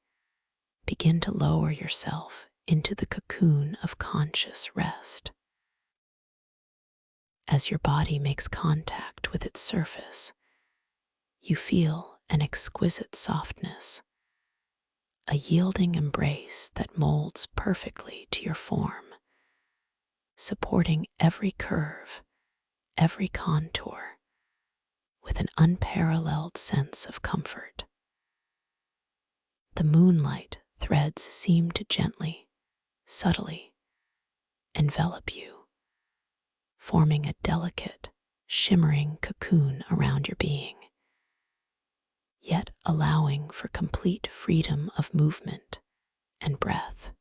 [SPEAKER 1] begin to lower yourself into the cocoon of conscious rest. As your body makes contact with its surface, you feel an exquisite softness, a yielding embrace that molds perfectly to your form, supporting every curve, every contour, with an unparalleled sense of comfort. The moonlight threads seem to gently, subtly envelop you, forming a delicate, shimmering cocoon around your being, yet allowing for complete freedom of movement and breath.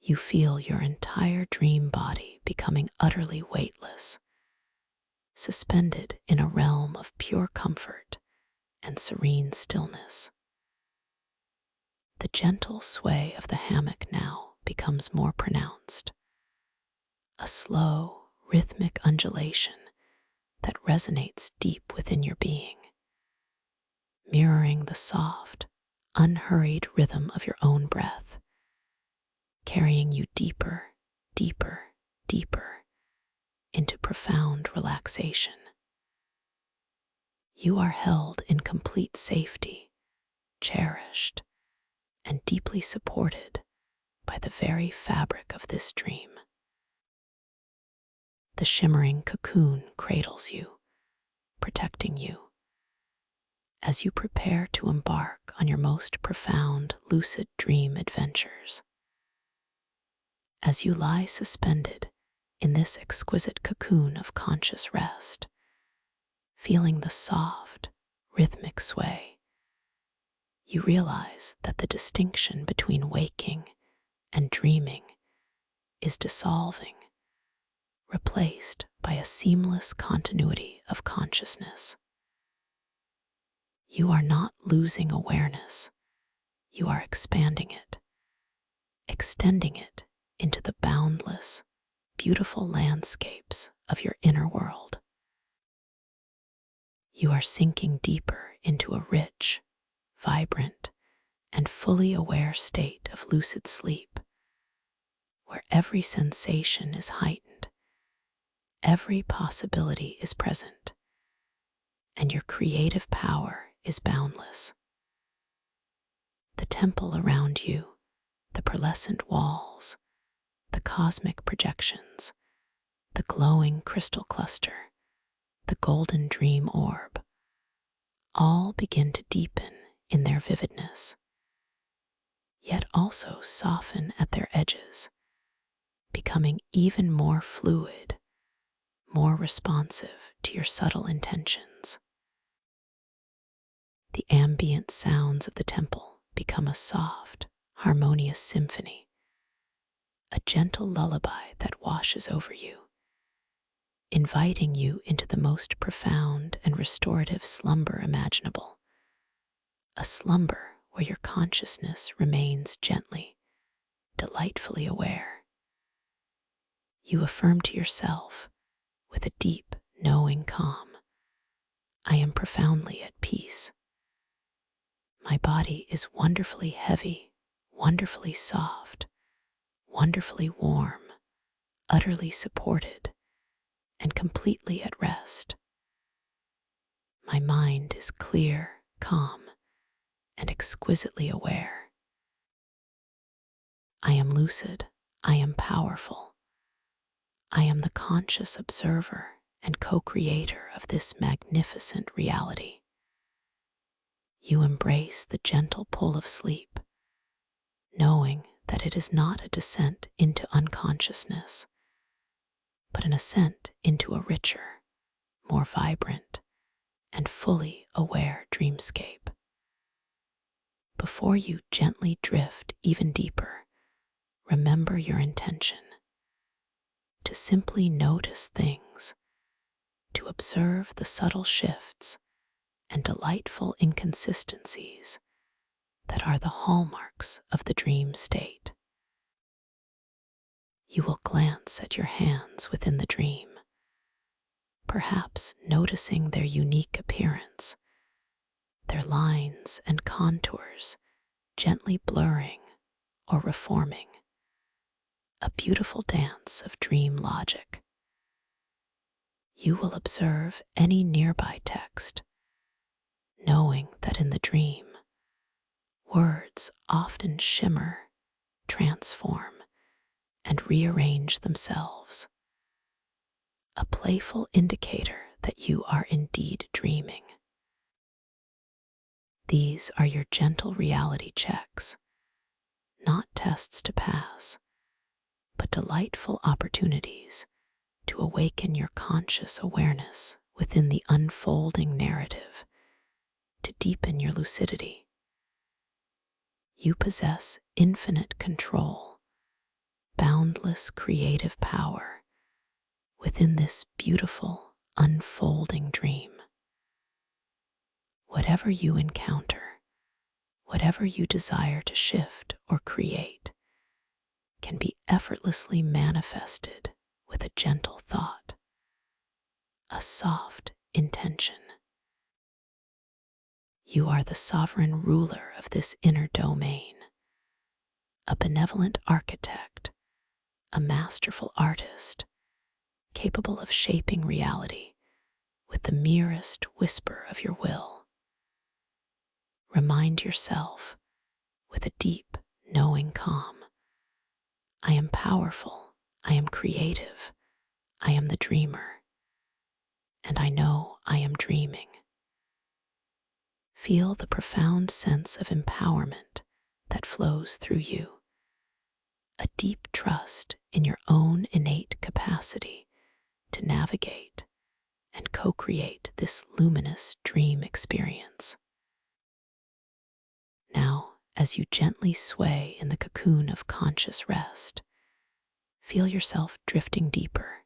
[SPEAKER 1] You feel your entire dream body becoming utterly weightless, suspended in a realm of pure comfort and serene stillness. The gentle sway of the hammock now becomes more pronounced, a slow, rhythmic undulation that resonates deep within your being, mirroring the soft, unhurried rhythm of your own breath, carrying you deeper, deeper, deeper into profound relaxation. You are held in complete safety, cherished, and deeply supported by the very fabric of this dream. The shimmering cocoon cradles you, protecting you, as you prepare to embark on your most profound lucid dream adventures. As you lie suspended in this exquisite cocoon of conscious rest, feeling the soft, rhythmic sway, you realize that the distinction between waking and dreaming is dissolving, replaced by a seamless continuity of consciousness. You are not losing awareness, you are expanding it, extending it into the boundless, beautiful landscapes of your inner world. You are sinking deeper into a rich, vibrant, and fully aware state of lucid sleep, where every sensation is heightened, every possibility is present, and your creative power is boundless. The temple around you, the pearlescent walls, the cosmic projections, the glowing crystal cluster, the golden dream orb, all begin to deepen in their vividness, yet also soften at their edges, becoming even more fluid, more responsive to your subtle intentions. The ambient sounds of the temple become a soft, harmonious symphony, a gentle lullaby that washes over you, inviting you into the most profound and restorative slumber imaginable, a slumber where your consciousness remains gently, delightfully aware. You affirm to yourself, with a deep, knowing calm, I am profoundly at peace. My body is wonderfully heavy, wonderfully soft, wonderfully warm, utterly supported, and completely at rest. My mind is clear, calm, and exquisitely aware. I am lucid, I am powerful. I am the conscious observer and co-creator of this magnificent reality. You embrace the gentle pull of sleep, knowing that it is not a descent into unconsciousness, but an ascent into a richer, more vibrant, and fully aware dreamscape. Before you gently drift even deeper, remember your intention: to simply notice things, to observe the subtle shifts and delightful inconsistencies that are the hallmarks of the dream state. You will glance at your hands within the dream, perhaps noticing their unique appearance, their lines and contours gently blurring or reforming, a beautiful dance of dream logic. You will observe any nearby text, knowing that in the dream, words often shimmer, transform, and rearrange themselves, a playful indicator that you are indeed dreaming. These are your gentle reality checks, not tests to pass, but delightful opportunities to awaken your conscious awareness within the unfolding narrative, to deepen your lucidity. You possess infinite control, boundless creative power within this beautiful, unfolding dream. Whatever you encounter, whatever you desire to shift or create, can be effortlessly manifested with a gentle thought, a soft intention. You are the sovereign ruler of this inner domain, a benevolent architect, a masterful artist, capable of shaping reality with the merest whisper of your will. Remind yourself with a deep, knowing calm, I am powerful, I am creative, I am the dreamer, and I know I am dreaming. Feel the profound sense of empowerment that flows through you, a deep trust in your own innate capacity to navigate and co-create this luminous dream experience. Now, as you gently sway in the cocoon of conscious rest, feel yourself drifting deeper,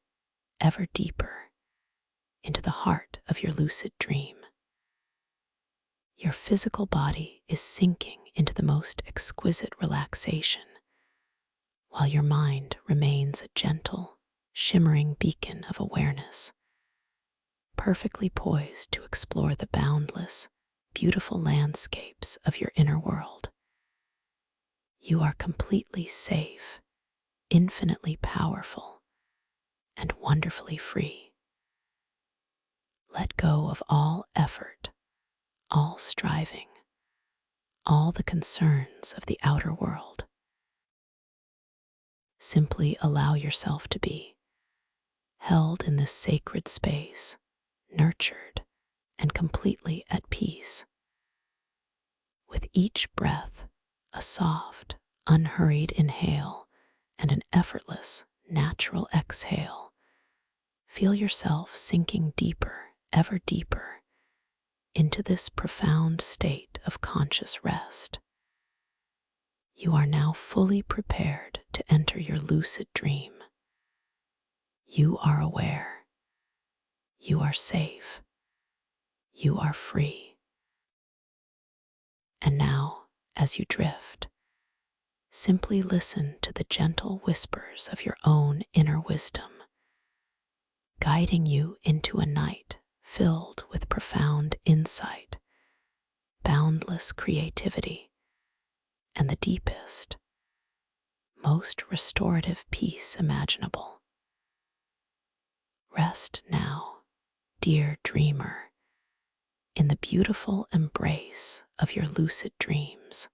[SPEAKER 1] ever deeper, into the heart of your lucid dream. Your physical body is sinking into the most exquisite relaxation, while your mind remains a gentle, shimmering beacon of awareness, perfectly poised to explore the boundless, beautiful landscapes of your inner world. You are completely safe, infinitely powerful, and wonderfully free. Let go of all effort, all striving, all the concerns of the outer world. Simply allow yourself to be held in this sacred space, nurtured and completely at peace. With each breath, a soft, unhurried inhale and an effortless, natural exhale, feel yourself sinking deeper, ever deeper, into this profound state of conscious rest. You are now fully prepared to enter your lucid dream. You are aware. You are safe. You are free. And now, as you drift, simply listen to the gentle whispers of your own inner wisdom, guiding you into a night filled with profound insight, boundless creativity, and the deepest, most restorative peace imaginable. Rest now, dear dreamer, in the beautiful embrace of your lucid dreams.